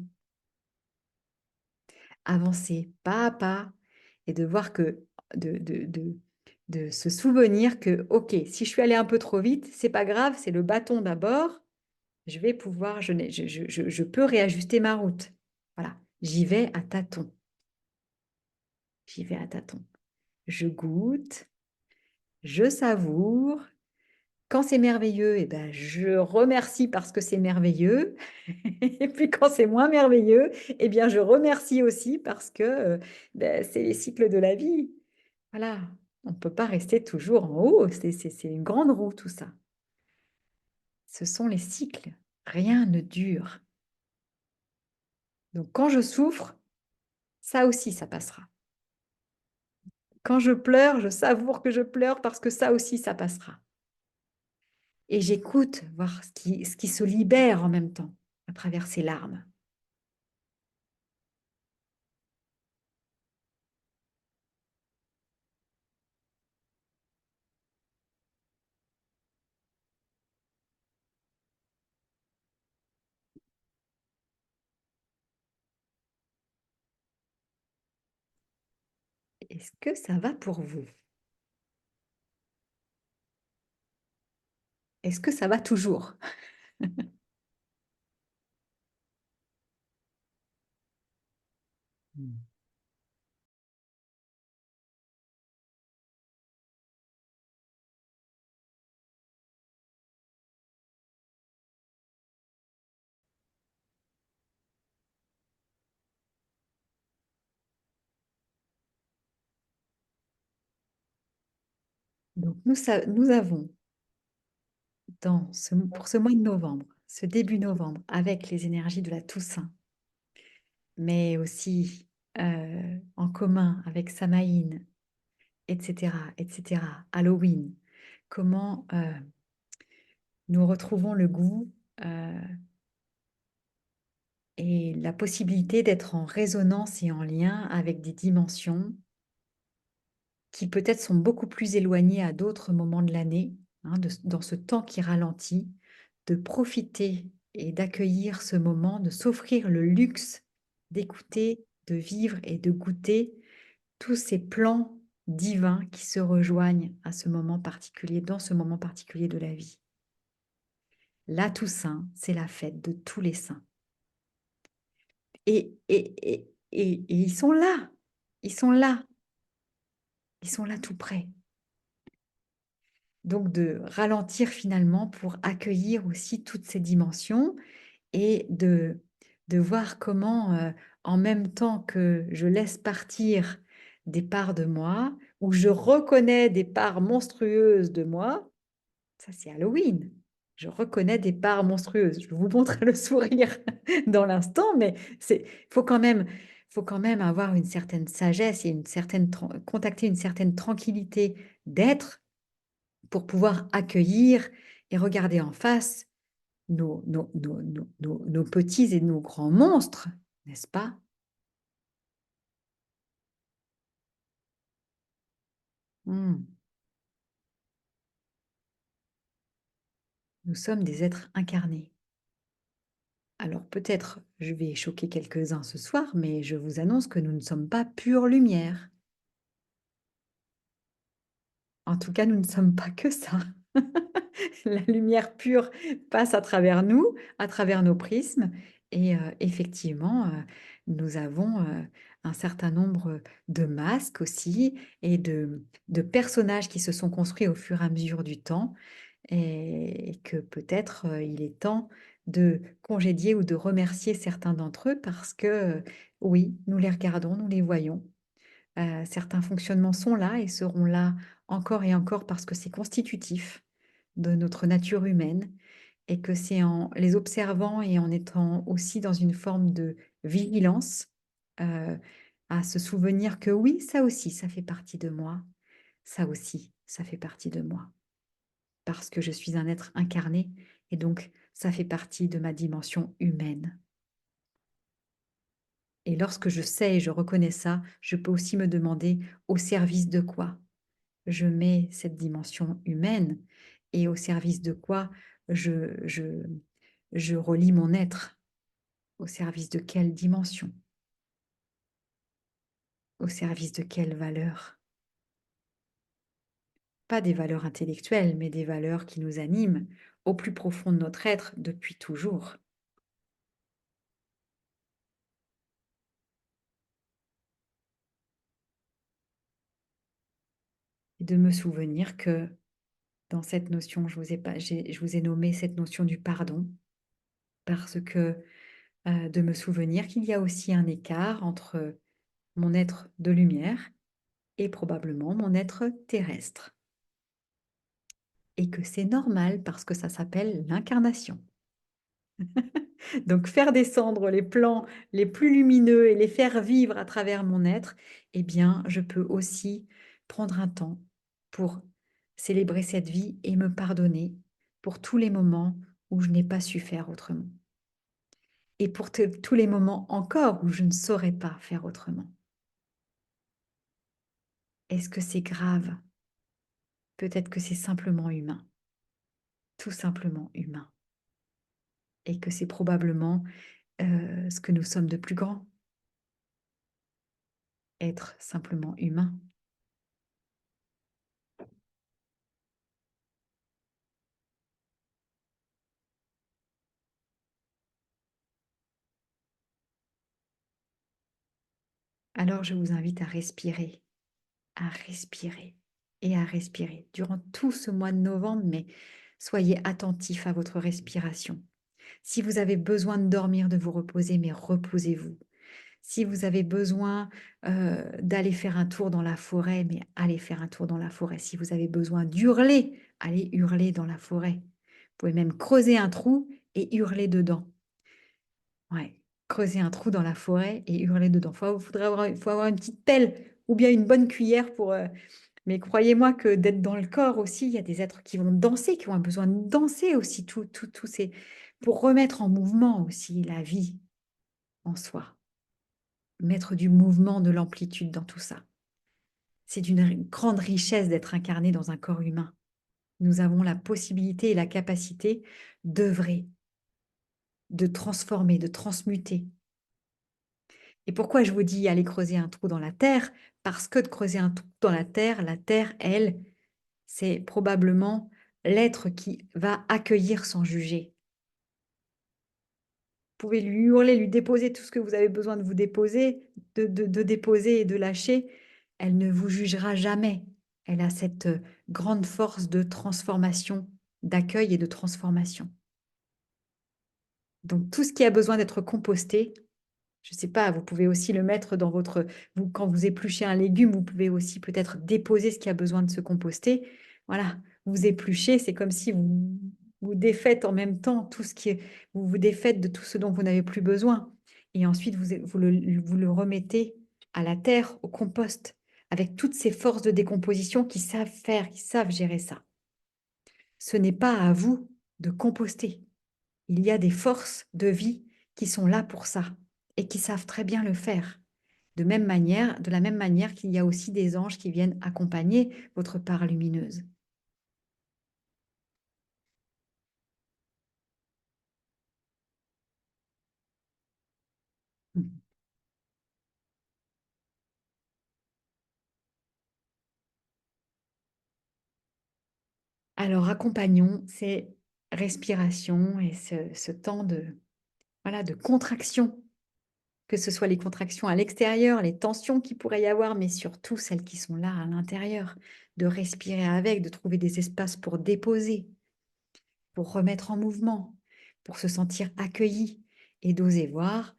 avancer pas à pas et de voir que de se souvenir que, ok, si je suis allée un peu trop vite, c'est pas grave, c'est le bâton d'abord. Je vais pouvoir, je peux réajuster ma route. Voilà, j'y vais à tâtons. J'y vais à tâtons. Je goûte, je savoure. Quand c'est merveilleux, eh ben, je remercie parce que c'est merveilleux. Et puis quand c'est moins merveilleux, eh bien, je remercie aussi parce que ben, c'est les cycles de la vie. Voilà, on ne peut pas rester toujours en haut. C'est une grande roue tout ça. Ce sont les cycles. Rien ne dure. Donc quand je souffre, ça aussi, ça passera. Quand je pleure, je savoure que je pleure parce que ça aussi, ça passera. Et j'écoute voir ce qui se libère en même temps à travers ces larmes. Est-ce que ça va pour vous? Est-ce que ça va toujours? Donc, nous avons pour ce mois de novembre, ce début novembre, avec les énergies de la Toussaint, mais aussi en commun avec Samaïn, etc., etc., Halloween, comment nous retrouvons le goût et la possibilité d'être en résonance et en lien avec des dimensions qui peut-être sont beaucoup plus éloignées à d'autres moments de l'année, hein, dans ce temps qui ralentit, de profiter et d'accueillir ce moment, de s'offrir le luxe d'écouter, de vivre et de goûter tous ces plans divins qui se rejoignent à ce moment particulier, dans ce moment particulier de la vie. La Toussaint, c'est la fête de tous les saints. Et ils sont là, ils sont là, ils sont là tout près. Donc de ralentir finalement pour accueillir aussi toutes ces dimensions et de voir comment, en même temps que je laisse partir des parts de moi, ou je reconnais des parts monstrueuses de moi, ça c'est Halloween. Je reconnais des parts monstrueuses. Je vous montre le sourire dans l'instant, mais il faut quand même faut quand même avoir une certaine sagesse et contacter une certaine tranquillité d'être pour pouvoir accueillir et regarder en face nos petits et nos grands monstres, n'est-ce pas? Hmm. Nous sommes des êtres incarnés. Alors peut-être je vais choquer quelques-uns ce soir, mais je vous annonce que nous ne sommes pas pure lumière. En tout cas, nous ne sommes pas que ça. La lumière pure passe à travers nous, à travers nos prismes et effectivement, nous avons, un certain nombre de masques aussi et de personnages qui se sont construits au fur et à mesure du temps et que peut-être, il est temps de congédier ou de remercier certains d'entre eux parce que, oui, nous les regardons, nous les voyons. Certains fonctionnements sont là et seront là encore et encore parce que c'est constitutif de notre nature humaine et que c'est en les observant et en étant aussi dans une forme de vigilance, heu, à se souvenir que oui, ça aussi, ça fait partie de moi. Ça aussi, ça fait partie de moi. Parce que je suis un être incarné et donc ça fait partie de ma dimension humaine. Et lorsque je sais et je reconnais ça, je peux aussi me demander au service de quoi je mets cette dimension humaine et au service de quoi je relie mon être, au service de quelle dimension, au service de quelle valeur. Pas des valeurs intellectuelles, mais des valeurs qui nous animent au plus profond de notre être depuis toujours. Et de me souvenir que dans cette notion, je vous ai nommé cette notion du pardon, parce que de me souvenir qu'il y a aussi un écart entre mon être de lumière et probablement mon être terrestre. Et que c'est normal parce que ça s'appelle l'incarnation. Donc faire descendre les plans les plus lumineux et les faire vivre à travers mon être, eh bien, je peux aussi prendre un temps pour célébrer cette vie et me pardonner pour tous les moments où je n'ai pas su faire autrement. Et pour tous les moments encore où je ne saurais pas faire autrement. Est-ce que c'est grave? Peut-être que c'est simplement humain, tout simplement humain. Et que c'est probablement ce que nous sommes de plus grand, être simplement humain. Alors je vous invite à respirer et à respirer durant tout ce mois de novembre, mais soyez attentifs à votre respiration. Si vous avez besoin de dormir, de vous reposer, mais reposez-vous. Si vous avez besoin d'aller faire un tour dans la forêt, mais allez faire un tour dans la forêt. Si vous avez besoin d'hurler, allez hurler dans la forêt. Vous pouvez même creuser un trou et hurler dedans. Ouais, creuser un trou dans la forêt et hurler dedans. Il faut avoir une petite pelle ou bien une bonne cuillère pour. Mais croyez-moi que d'être dans le corps aussi, il y a des êtres qui vont danser, qui ont besoin de danser aussi, tout ces, pour remettre en mouvement aussi la vie en soi, mettre du mouvement, de l'amplitude dans tout ça. C'est d'une grande richesse d'être incarné dans un corps humain. Nous avons la possibilité et la capacité d'œuvrer, de transformer, de transmuter. Et pourquoi je vous dis aller creuser un trou dans la terre? Parce que de creuser un trou dans la terre, elle, c'est probablement l'être qui va accueillir sans juger. Vous pouvez lui hurler, lui déposer tout ce que vous avez besoin de vous déposer, de déposer et de lâcher. Elle ne vous jugera jamais. Elle a cette grande force de transformation, d'accueil et de transformation. Donc tout ce qui a besoin d'être composté, je ne sais pas, vous pouvez aussi le mettre dans votre... quand vous épluchez un légume, vous pouvez aussi peut-être déposer ce qui a besoin de se composter. Voilà, vous épluchez, c'est comme si vous défaites en même temps tout ce qui est... Vous vous défaites de tout ce dont vous n'avez plus besoin. et ensuite vous le remettez à la terre, au compost, avec toutes ces forces de décomposition qui savent faire, qui savent gérer ça. Ce n'est pas à vous de composter. Il y a des forces de vie qui sont là pour ça et qui savent très bien le faire. De la même manière qu'il y a aussi des anges qui viennent accompagner votre part lumineuse. Alors, accompagnons ces respirations et ce temps de, voilà, de contraction, que ce soit les contractions à l'extérieur, les tensions qu'il pourrait y avoir, mais surtout celles qui sont là à l'intérieur, de respirer avec, de trouver des espaces pour déposer, pour remettre en mouvement, pour se sentir accueilli et d'oser voir,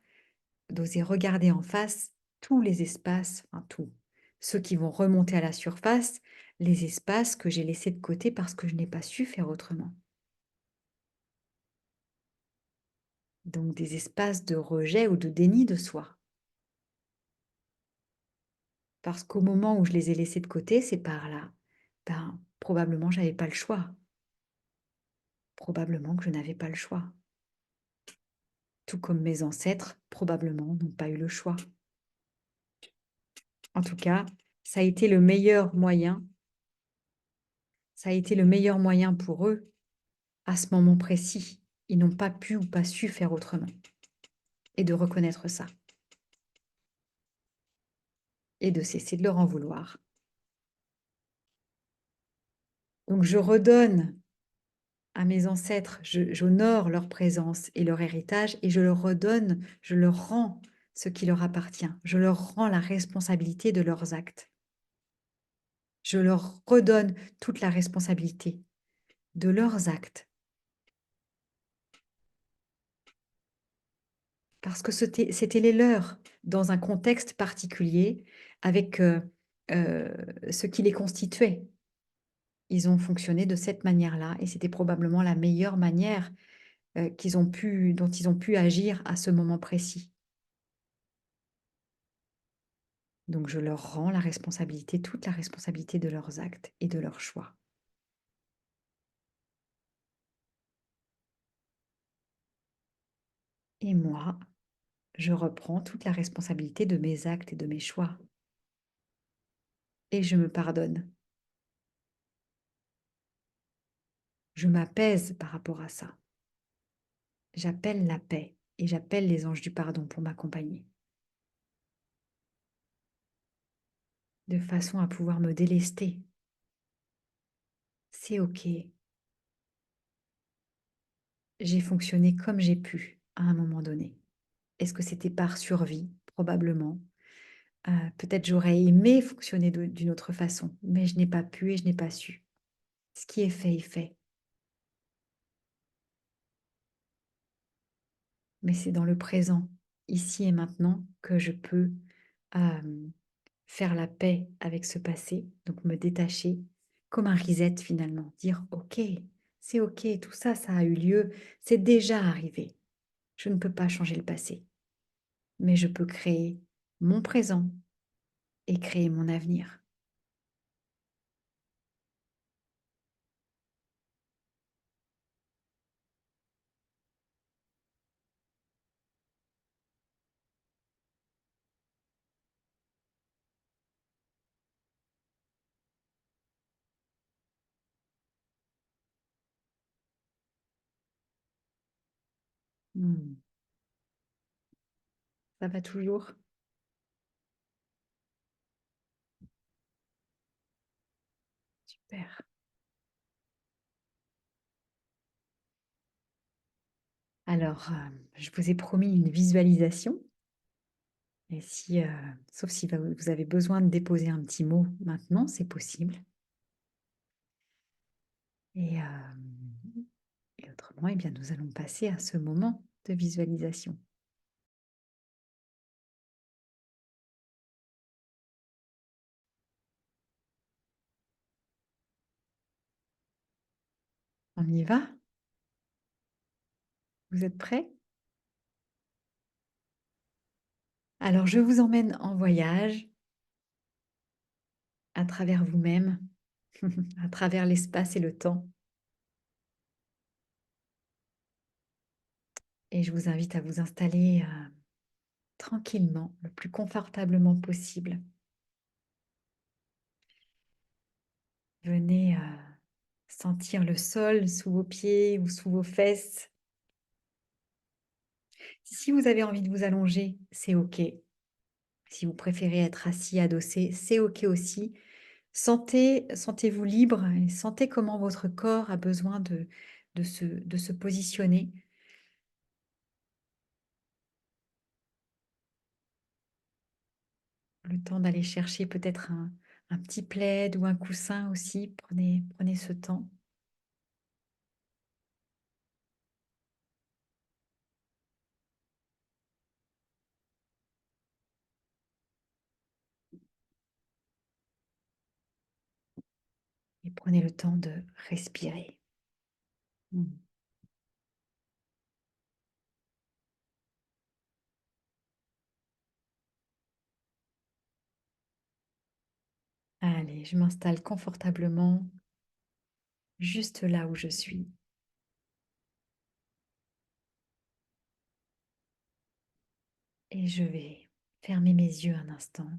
d'oser regarder en face tous les espaces, enfin tous, ceux qui vont remonter à la surface, les espaces que j'ai laissés de côté parce que je n'ai pas su faire autrement. Donc des espaces de rejet ou de déni de soi. Parce qu'au moment où je les ai laissés de côté, ces parts-là, ben, probablement j'avais pas le choix. Probablement que je n'avais pas le choix. Tout comme mes ancêtres, probablement, n'ont pas eu le choix. En tout cas, ça a été le meilleur moyen, ça a été le meilleur moyen pour eux à ce moment précis. Ils n'ont pas pu ou pas su faire autrement. Et de reconnaître ça. Et de cesser de leur en vouloir. Donc je redonne à mes ancêtres, j'honore leur présence et leur héritage et je leur redonne, je leur rends ce qui leur appartient. Je leur rends la responsabilité de leurs actes. Je leur redonne toute la responsabilité de leurs actes. Parce que c'était les leurs dans un contexte particulier avec ce qui les constituait. Ils ont fonctionné de cette manière-là et c'était probablement la meilleure manière dont ils ont pu agir à ce moment précis. Donc je leur rends la responsabilité, toute la responsabilité de leurs actes et de leurs choix. Et moi, je reprends toute la responsabilité de mes actes et de mes choix. Et je me pardonne. Je m'apaise par rapport à ça. J'appelle la paix et j'appelle les anges du pardon pour m'accompagner. De façon à pouvoir me délester. C'est OK. J'ai fonctionné comme j'ai pu à un moment donné. Est-ce que c'était par survie? Probablement. Peut-être j'aurais aimé fonctionner d'une autre façon, mais je n'ai pas pu et je n'ai pas su. Ce qui est fait est fait. Mais c'est dans le présent, ici et maintenant, que je peux faire la paix avec ce passé, donc me détacher comme un reset finalement, dire OK, c'est OK, tout ça, ça a eu lieu, c'est déjà arrivé. Je ne peux pas changer le passé, mais je peux créer mon présent et créer mon avenir. Hmm. Ça va toujours? Super. Alors, je vous ai promis une visualisation. Et si, sauf si vous avez besoin de déposer un petit mot maintenant, c'est possible. Et, et autrement, eh bien, nous allons passer à ce moment de visualisation. On y va? Vous êtes prêts? Alors, je vous emmène en voyage à travers vous-même, à travers l'espace et le temps. Et je vous invite à vous installer tranquillement, le plus confortablement possible. Venez sentir le sol sous vos pieds ou sous vos fesses. Si vous avez envie de vous allonger, c'est OK. Si vous préférez être assis, adossé, c'est OK aussi. Sentez-vous libre et sentez comment votre corps a besoin de se positionner. Le temps d'aller chercher peut-être un petit plaid ou un coussin aussi. Prenez ce temps. Et prenez le temps de respirer. Mm. Allez, je m'installe confortablement juste là où je suis. Et je vais fermer mes yeux un instant.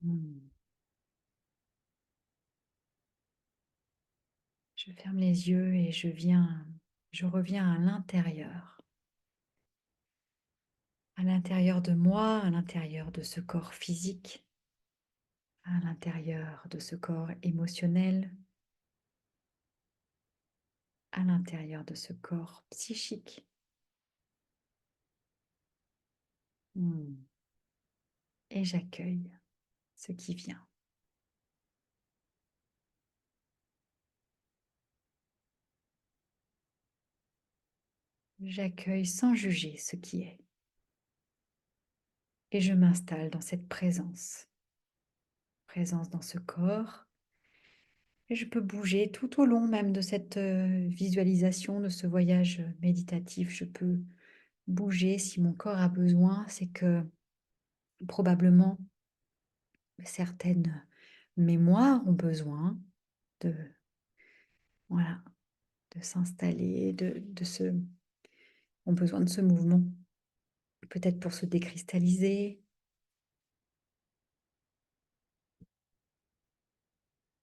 Mm. Je ferme les yeux et je reviens à l'intérieur de moi, à l'intérieur de ce corps physique, à l'intérieur de ce corps émotionnel, à l'intérieur de ce corps psychique. Hmm. Et j'accueille ce qui vient. J'accueille sans juger ce qui est. Et je m'installe dans cette présence. Présence dans ce corps. Et je peux bouger tout au long même de cette visualisation, de ce voyage méditatif. Je peux bouger si mon corps a besoin. C'est que probablement certaines mémoires ont besoin de, voilà, de s'installer, ont besoin de ce mouvement. Peut-être pour se décristalliser.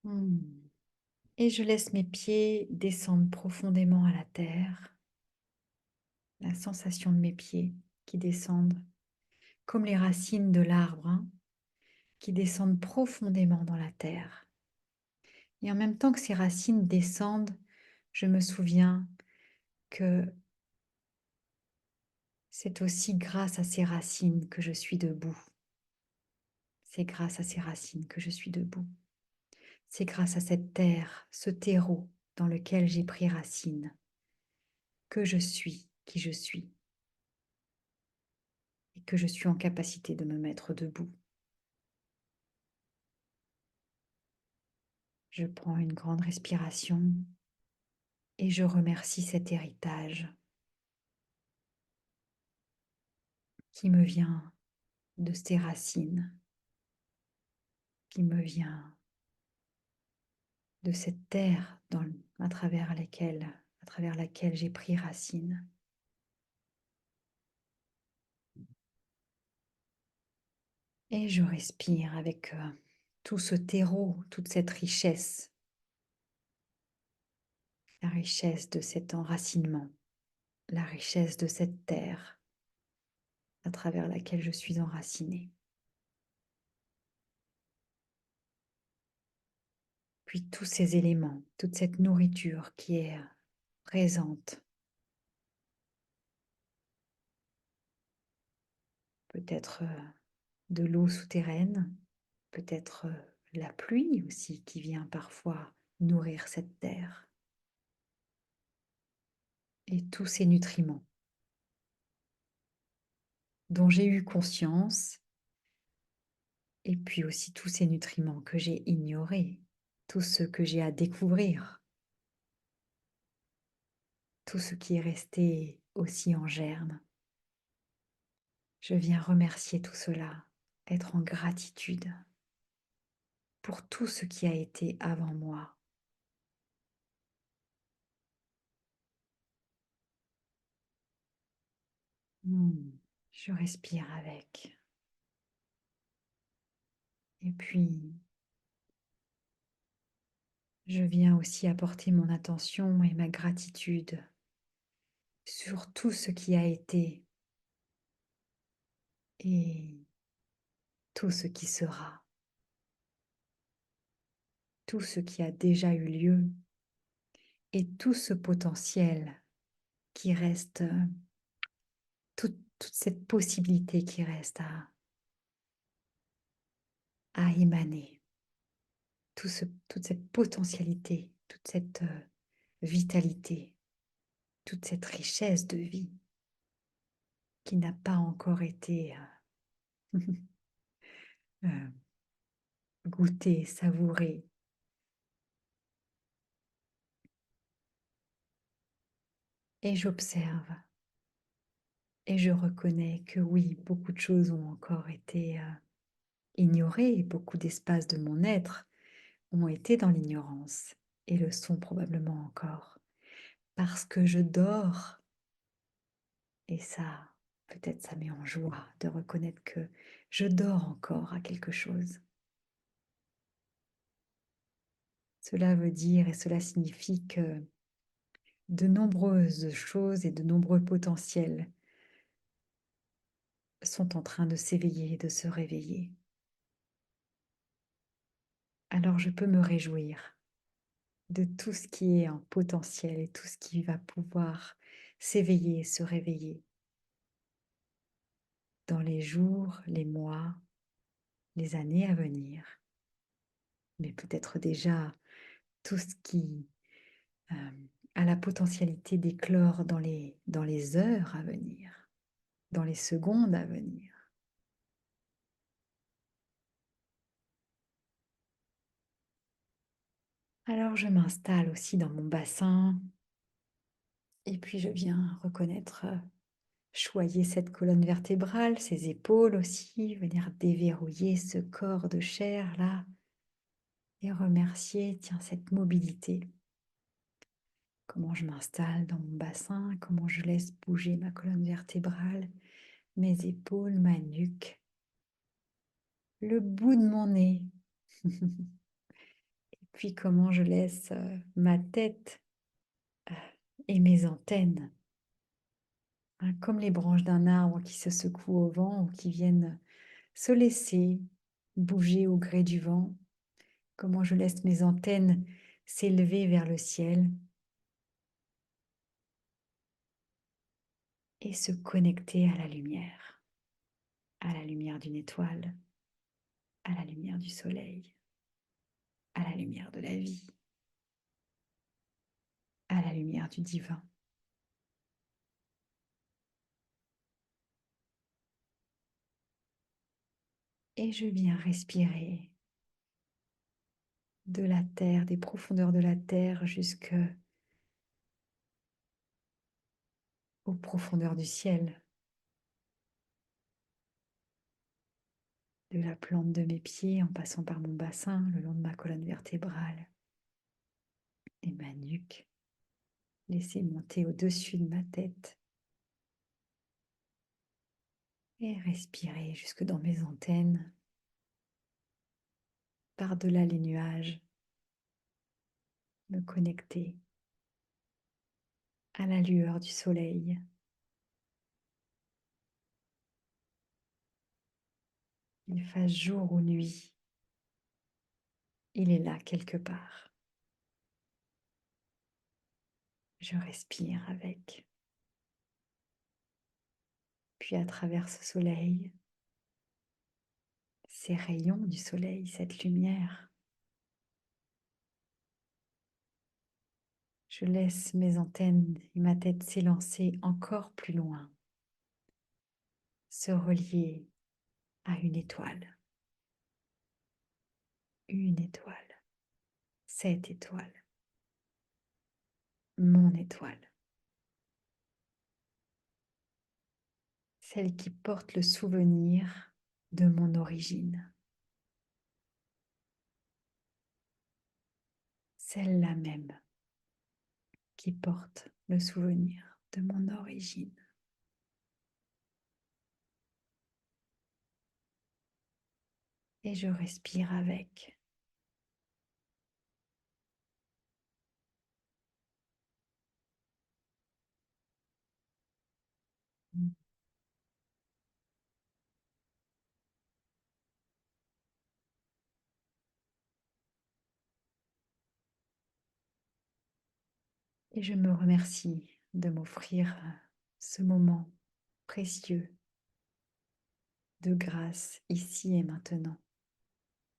Hmm. Et je laisse mes pieds descendre profondément à la terre. La sensation de mes pieds qui descendent comme les racines de l'arbre, hein, qui descendent profondément dans la terre. Et en même temps que ces racines descendent, je me souviens que c'est aussi grâce à ces racines que je suis debout. C'est grâce à ces racines que je suis debout. C'est grâce à cette terre, ce terreau dans lequel j'ai pris racine, que je suis qui je suis et que je suis en capacité de me mettre debout. Je prends une grande respiration et je remercie cet héritage qui me vient de ces racines, qui me vient de cette terre à travers laquelle j'ai pris racine. Et je respire avec tout ce terreau, toute cette richesse, la richesse de cet enracinement, la richesse de cette terre à travers laquelle je suis enracinée. Puis tous ces éléments, toute cette nourriture qui est présente, peut-être de l'eau souterraine, peut-être la pluie aussi qui vient parfois nourrir cette terre. Et tous ces nutriments dont j'ai eu conscience, et puis aussi tous ces nutriments que j'ai ignorés, tous ceux que j'ai à découvrir. tout ce qui est resté aussi en germe. Je viens remercier tout cela, être en gratitude pour tout ce qui a été avant moi. Hmm, Je respire avec. Et puis, je viens aussi apporter mon attention et ma gratitude sur tout ce qui a été et tout ce qui sera, tout ce qui a déjà eu lieu et tout ce potentiel qui reste, toute cette possibilité qui reste à émaner, toute cette potentialité, toute cette vitalité, toute cette richesse de vie qui n'a pas encore été euh, goûtée, savourée. Et j'observe et je reconnais que oui, beaucoup de choses ont encore été ignorées, beaucoup d'espaces de mon être ont été dans l'ignorance et le sont probablement encore parce que je dors. Et ça, peut-être ça met en joie de reconnaître que je dors encore à quelque chose. Cela veut dire et cela signifie que de nombreuses choses et de nombreux potentiels sont en train de s'éveiller, de se réveiller. Alors je peux me réjouir de tout ce qui est en potentiel et tout ce qui va pouvoir s'éveiller, se réveiller dans les jours, les mois, les années à venir, mais peut-être déjà tout ce qui a la potentialité d'éclore dans les heures à venir, dans les secondes à venir. Alors je m'installe aussi dans mon bassin et puis je viens reconnaître, choyer cette colonne vertébrale, ses épaules aussi, venir déverrouiller ce corps de chair là et remercier, tiens, cette mobilité. Comment je m'installe dans mon bassin, comment je laisse bouger ma colonne vertébrale, mes épaules, ma nuque, le bout de mon nez. Puis comment je laisse ma tête et mes antennes, hein, comme les branches d'un arbre qui se secouent au vent ou qui viennent se laisser bouger au gré du vent. Comment je laisse mes antennes s'élever vers le ciel et se connecter à la lumière d'une étoile, à la lumière du soleil, à la lumière de la vie, à la lumière du divin. Et je viens respirer de la terre, des profondeurs de la terre jusqu'aux profondeurs du ciel, de la plante de mes pieds en passant par mon bassin, le long de ma colonne vertébrale et ma nuque. Laisser monter au-dessus de ma tête et respirer jusque dans mes antennes, par-delà les nuages, me connecter à la lueur du soleil. Il fasse jour ou nuit, il est là quelque part. Je respire avec. Puis à travers ce soleil, ces rayons du soleil, cette lumière, je laisse mes antennes et ma tête s'élancer encore plus loin, se relier à une étoile, cette étoile, mon étoile. celle qui porte le souvenir de mon origine, celle-là même qui porte le souvenir de mon origine. Et je respire avec. Et je me remercie de m'offrir ce moment précieux de grâce ici et maintenant,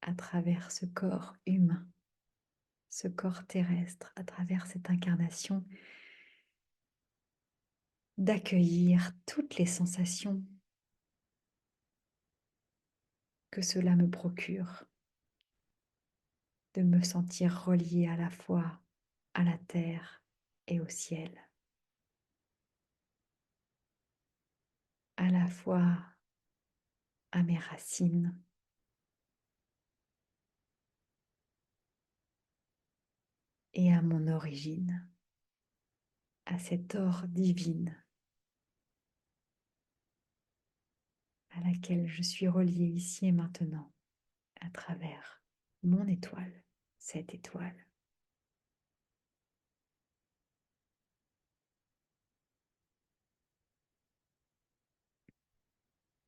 à travers ce corps humain, ce corps terrestre, à travers cette incarnation, d'accueillir toutes les sensations que cela me procure, de me sentir reliée à la fois à la terre et au ciel, à la fois à mes racines et à mon origine, à cette or divine à laquelle je suis reliée ici et maintenant à travers mon étoile, cette étoile.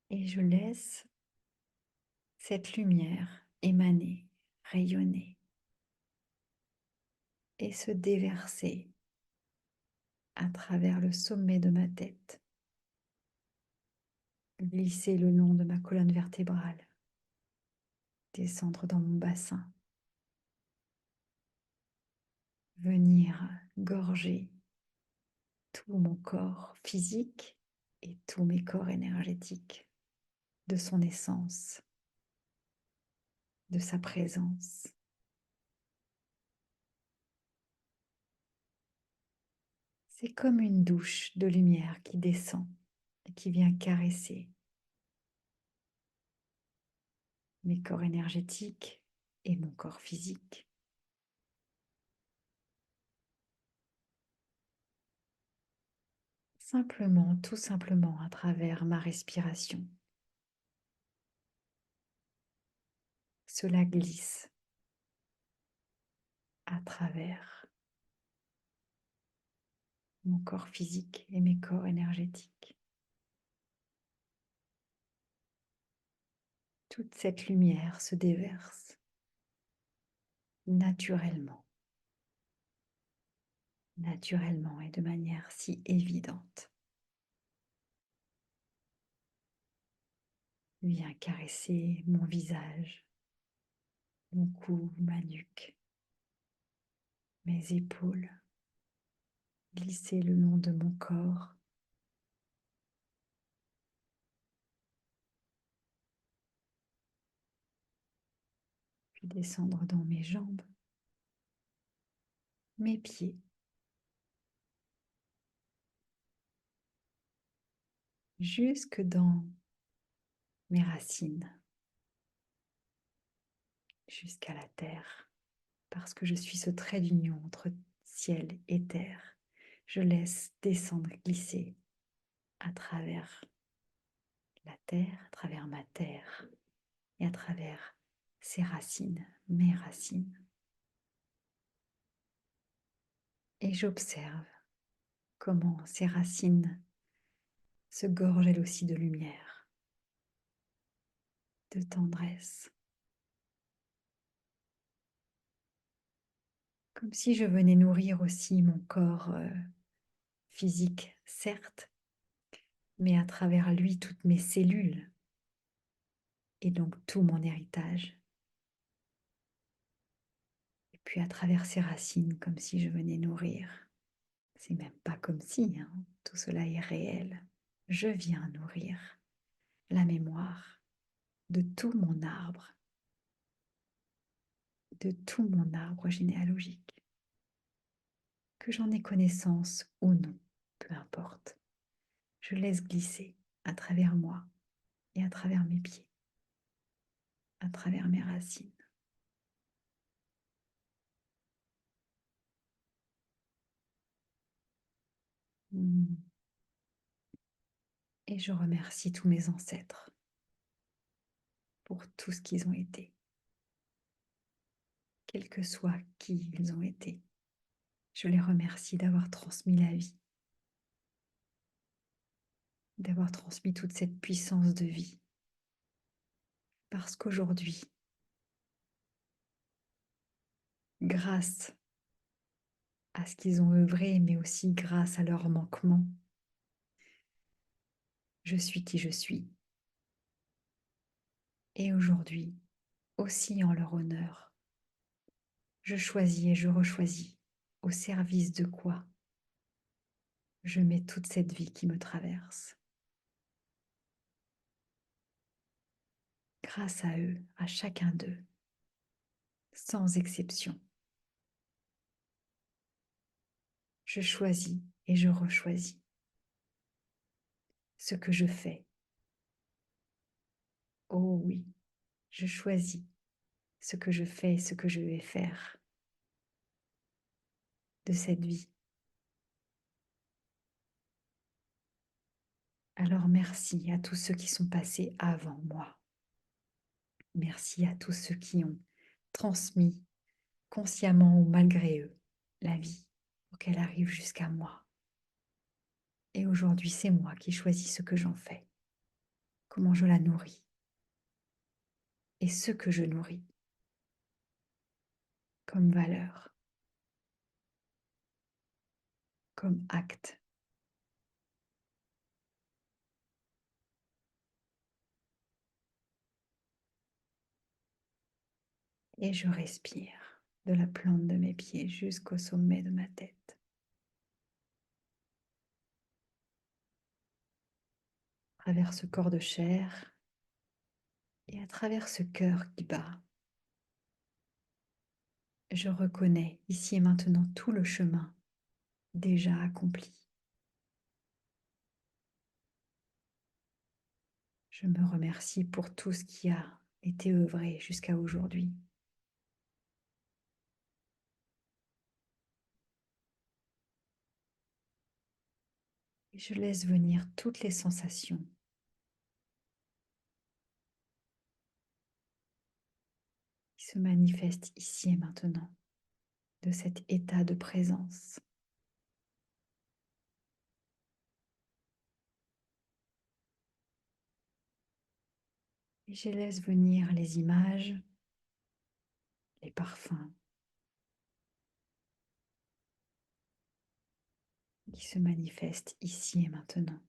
Et je laisse cette lumière émaner, rayonner et se déverser à travers le sommet de ma tête, glisser le long de ma colonne vertébrale, descendre dans mon bassin, venir gorger tout mon corps physique et tous mes corps énergétiques de son essence, de sa présence. C'est comme une douche de lumière qui descend et qui vient caresser mes corps énergétiques et mon corps physique. Simplement, tout simplement à travers ma respiration. Cela glisse à travers mon corps physique et mes corps énergétiques. Toute cette lumière se déverse naturellement, naturellement et de manière si évidente. Vient caresser mon visage, mon cou, ma nuque, mes épaules, glisser le long de mon corps, puis descendre dans mes jambes, mes pieds, jusque dans mes racines, jusqu'à la terre, parce que je suis ce trait d'union entre ciel et terre. Je laisse descendre, glisser à travers la terre, à travers ma terre et à travers ses racines, mes racines. Et j'observe comment ces racines se gorgent elles aussi de lumière, de tendresse, comme si je venais nourrir aussi mon corps physique, certes, mais à travers lui toutes mes cellules et donc tout mon héritage. Et puis à travers ses racines, comme si je venais nourrir. C'est même pas comme si, hein, tout cela est réel. Je viens nourrir la mémoire de tout mon arbre, de tout mon arbre généalogique. Que j'en ai connaissance ou non, peu importe. Je laisse glisser à travers moi et à travers mes pieds, à travers mes racines. Mm. Et je remercie tous mes ancêtres pour tout ce qu'ils ont été, quel que soit qui ils ont été. Je les remercie d'avoir transmis la vie, d'avoir transmis toute cette puissance de vie. Parce qu'aujourd'hui, grâce à ce qu'ils ont œuvré, mais aussi grâce à leurs manquements, je suis qui je suis. Et aujourd'hui, aussi en leur honneur, je choisis et je rechoisis au service de quoi je mets toute cette vie qui me traverse. Grâce à eux, à chacun d'eux, sans exception, je choisis et je rechoisis ce que je fais. Oh oui, je choisis ce que je fais et ce que je vais faire de cette vie. Alors merci à tous ceux qui sont passés avant moi. Merci à tous ceux qui ont transmis, consciemment ou malgré eux, la vie pour qu'elle arrive jusqu'à moi. Et aujourd'hui, c'est moi qui choisis ce que j'en fais, comment je la nourris et ce que je nourris comme valeur, comme acte. Et je respire de la plante de mes pieds jusqu'au sommet de ma tête. À travers ce corps de chair et à travers ce cœur qui bat. Je reconnais ici et maintenant tout le chemin déjà accompli. Je me remercie pour tout ce qui a été œuvré jusqu'à aujourd'hui. Et je laisse venir toutes les sensations qui se manifestent ici et maintenant de cet état de présence. Et je laisse venir les images, les parfums qui se manifestent ici et maintenant.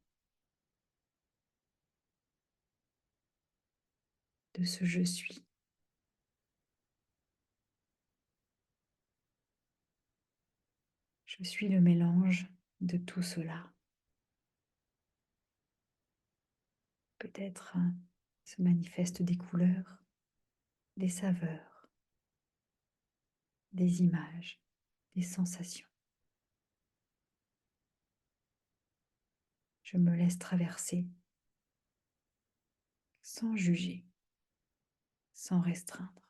De ce je suis. Je suis le mélange de tout cela. Peut-être se manifestent des couleurs, des saveurs, des images, des sensations. Je me laisse traverser sans juger, sans restreindre.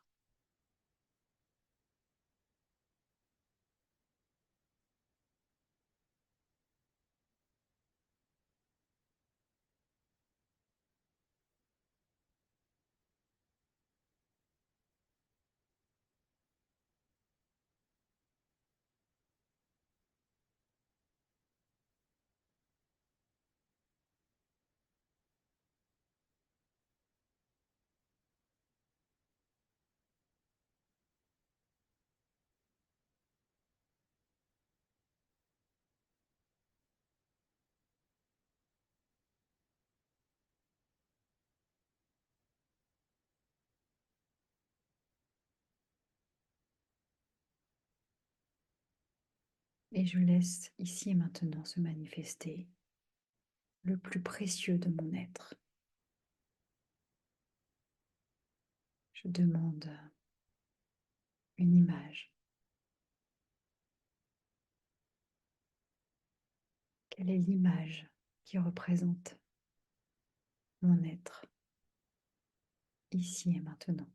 Et je laisse ici et maintenant se manifester le plus précieux de mon être. Je demande une image. Quelle est l'image qui représente mon être, ici et maintenant.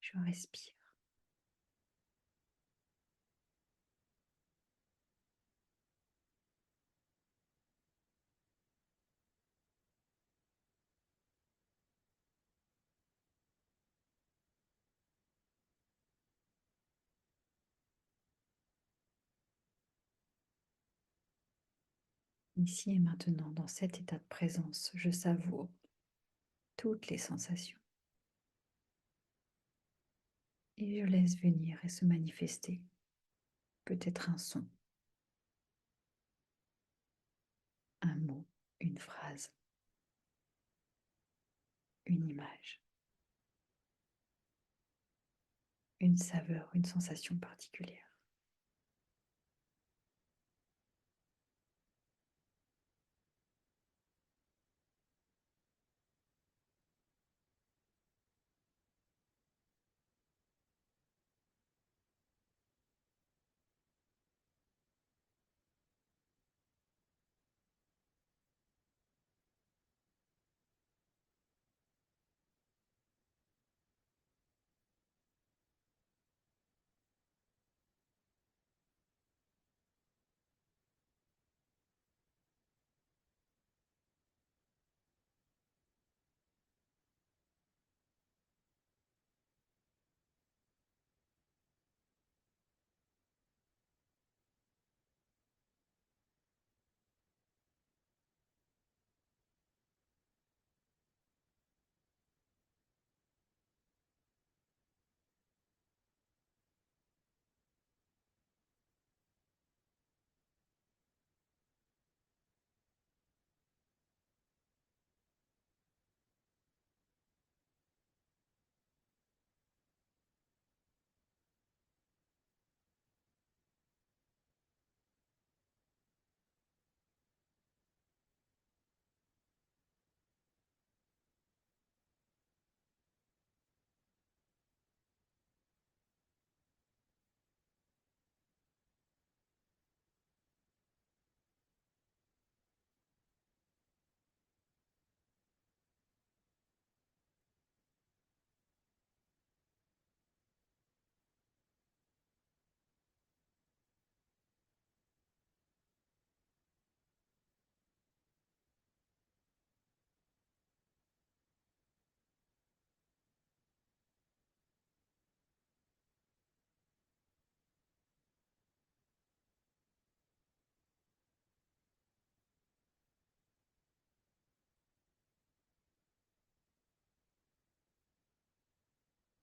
Je respire. Ici et maintenant, dans cet état de présence, je savoure toutes les sensations et je laisse venir et se manifester peut-être un son, un mot, une phrase, une image, une saveur, une sensation particulière.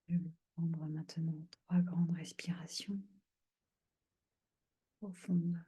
Je vais prendre maintenant 3 grandes respirations profondes.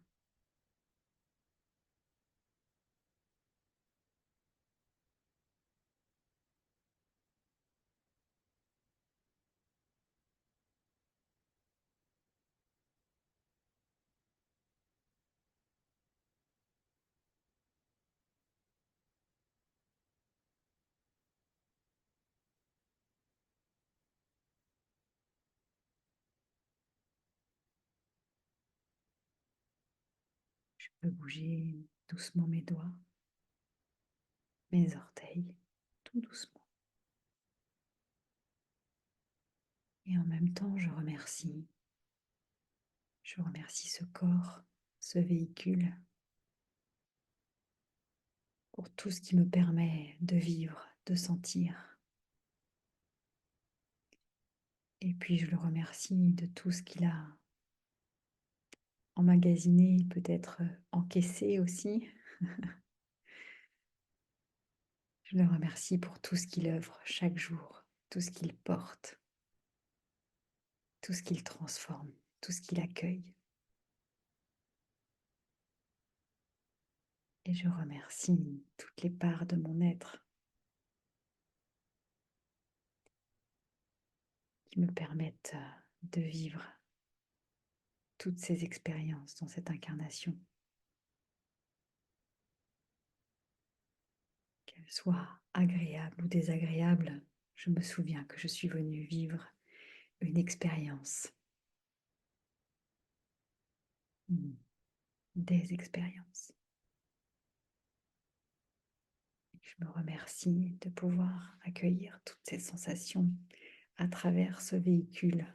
Je peux bouger doucement mes doigts, mes orteils, tout doucement. Et en même temps, je remercie ce corps, ce véhicule, pour tout ce qui me permet de vivre, de sentir. Et puis je le remercie de tout ce qu'il a emmagasiné, peut-être encaissé aussi. Je le remercie pour tout ce qu'il œuvre chaque jour, tout ce qu'il porte, tout ce qu'il transforme, tout ce qu'il accueille. Et je remercie toutes les parts de mon être qui me permettent de vivre toutes ces expériences dans cette incarnation. Qu'elles soient agréables ou désagréables, je me souviens que je suis venue vivre une expérience. Des expériences. Je me remercie de pouvoir accueillir toutes ces sensations à travers ce véhicule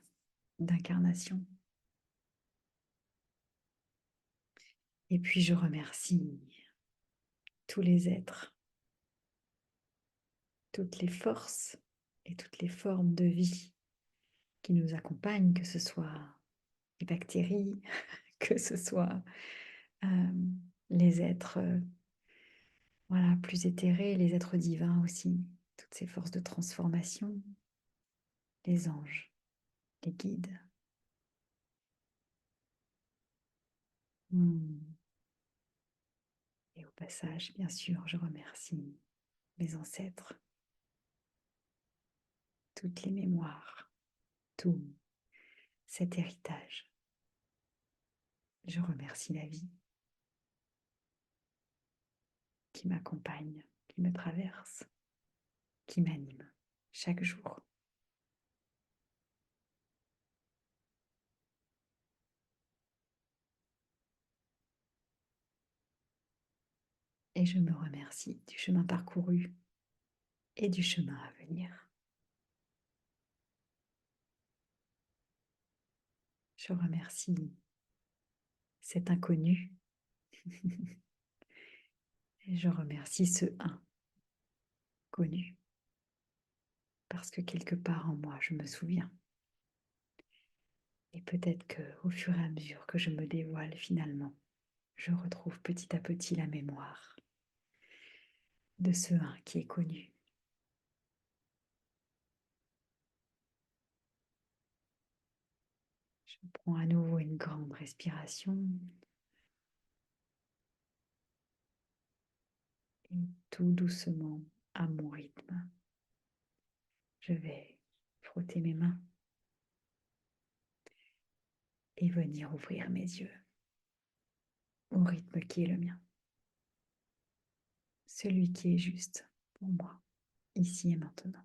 d'incarnation. Et puis je remercie tous les êtres, toutes les forces et toutes les formes de vie qui nous accompagnent, que ce soit les bactéries, que ce soit les êtres voilà, plus éthérés, les êtres divins aussi, toutes ces forces de transformation, les anges, les guides. Et au passage, bien sûr, je remercie mes ancêtres, toutes les mémoires, tout cet héritage. Je remercie la vie qui m'accompagne, qui me traverse, qui m'anime chaque jour. Et je me remercie du chemin parcouru et du chemin à venir. Je remercie cet inconnu et je remercie ce un connu parce que quelque part en moi, je me souviens. Et peut-être qu'au fur et à mesure que je me dévoile finalement, je retrouve petit à petit la mémoire de ce un qui est connu. Je prends à nouveau une grande respiration et tout doucement, à mon rythme, je vais frotter mes mains et venir ouvrir mes yeux au rythme qui est le mien, celui qui est juste pour moi, ici et maintenant.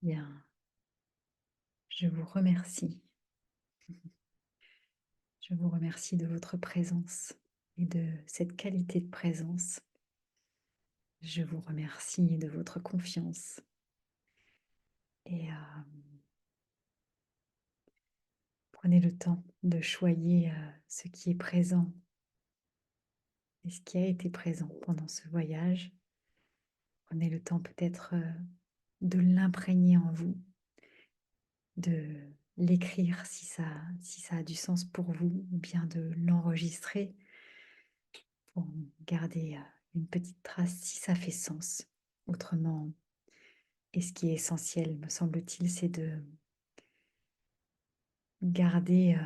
Bien, je vous remercie. Je vous remercie de votre présence et de cette qualité de présence. Je vous remercie de votre confiance. Et prenez le temps de choyer ce qui est présent et ce qui a été présent pendant ce voyage. Prenez le temps peut-être de l'imprégner en vous, de l'écrire si ça a du sens pour vous, ou bien de l'enregistrer pour garder une petite trace si ça fait sens. Autrement, et ce qui est essentiel, me semble-t-il, c'est de garder,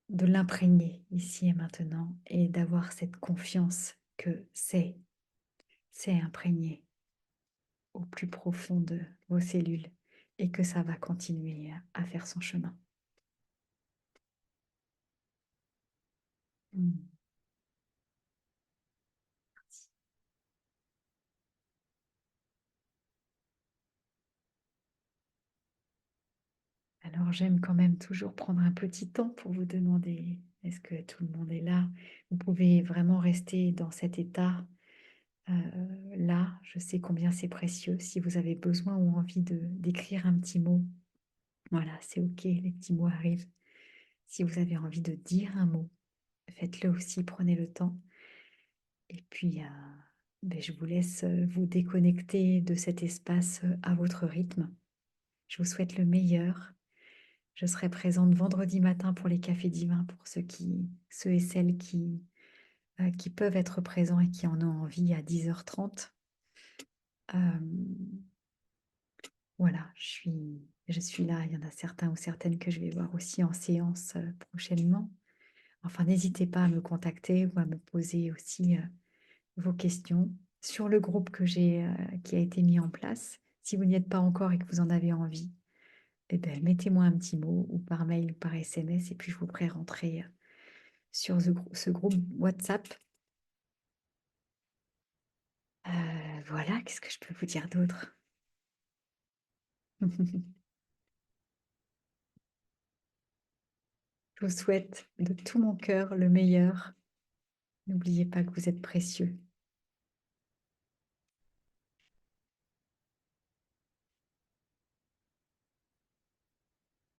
de l'imprégner ici et maintenant et d'avoir cette confiance que c'est imprégné au plus profond de vos cellules et que ça va continuer à faire son chemin. Alors j'aime quand même toujours prendre un petit temps pour vous demander, est-ce que tout le monde est là? Vous pouvez vraiment rester dans cet état là. Je sais combien c'est précieux. Si vous avez besoin ou envie d'écrire un petit mot, voilà, c'est OK, les petits mots arrivent. Si vous avez envie de dire un mot, faites-le aussi, prenez le temps. Et puis, ben, je vous laisse vous déconnecter de cet espace à votre rythme. Je vous souhaite le meilleur Je serai présente vendredi matin pour les cafés divins pour ceux et celles qui peuvent être présents et qui en ont envie à 10h30. Euh, voilà, je suis là. Il y en a certains ou certaines que je vais voir aussi en séance prochainement. Enfin, n'hésitez pas à me contacter ou à me poser aussi vos questions sur le groupe qui a été mis en place. Si vous n'y êtes pas encore et que vous en avez envie, eh ben, mettez-moi un petit mot ou par mail ou par SMS et puis je vous ferai rentrer sur ce groupe WhatsApp. Voilà, qu'est-ce que je peux vous dire d'autre? Je vous souhaite de tout mon cœur le meilleur. N'oubliez pas que vous êtes précieux.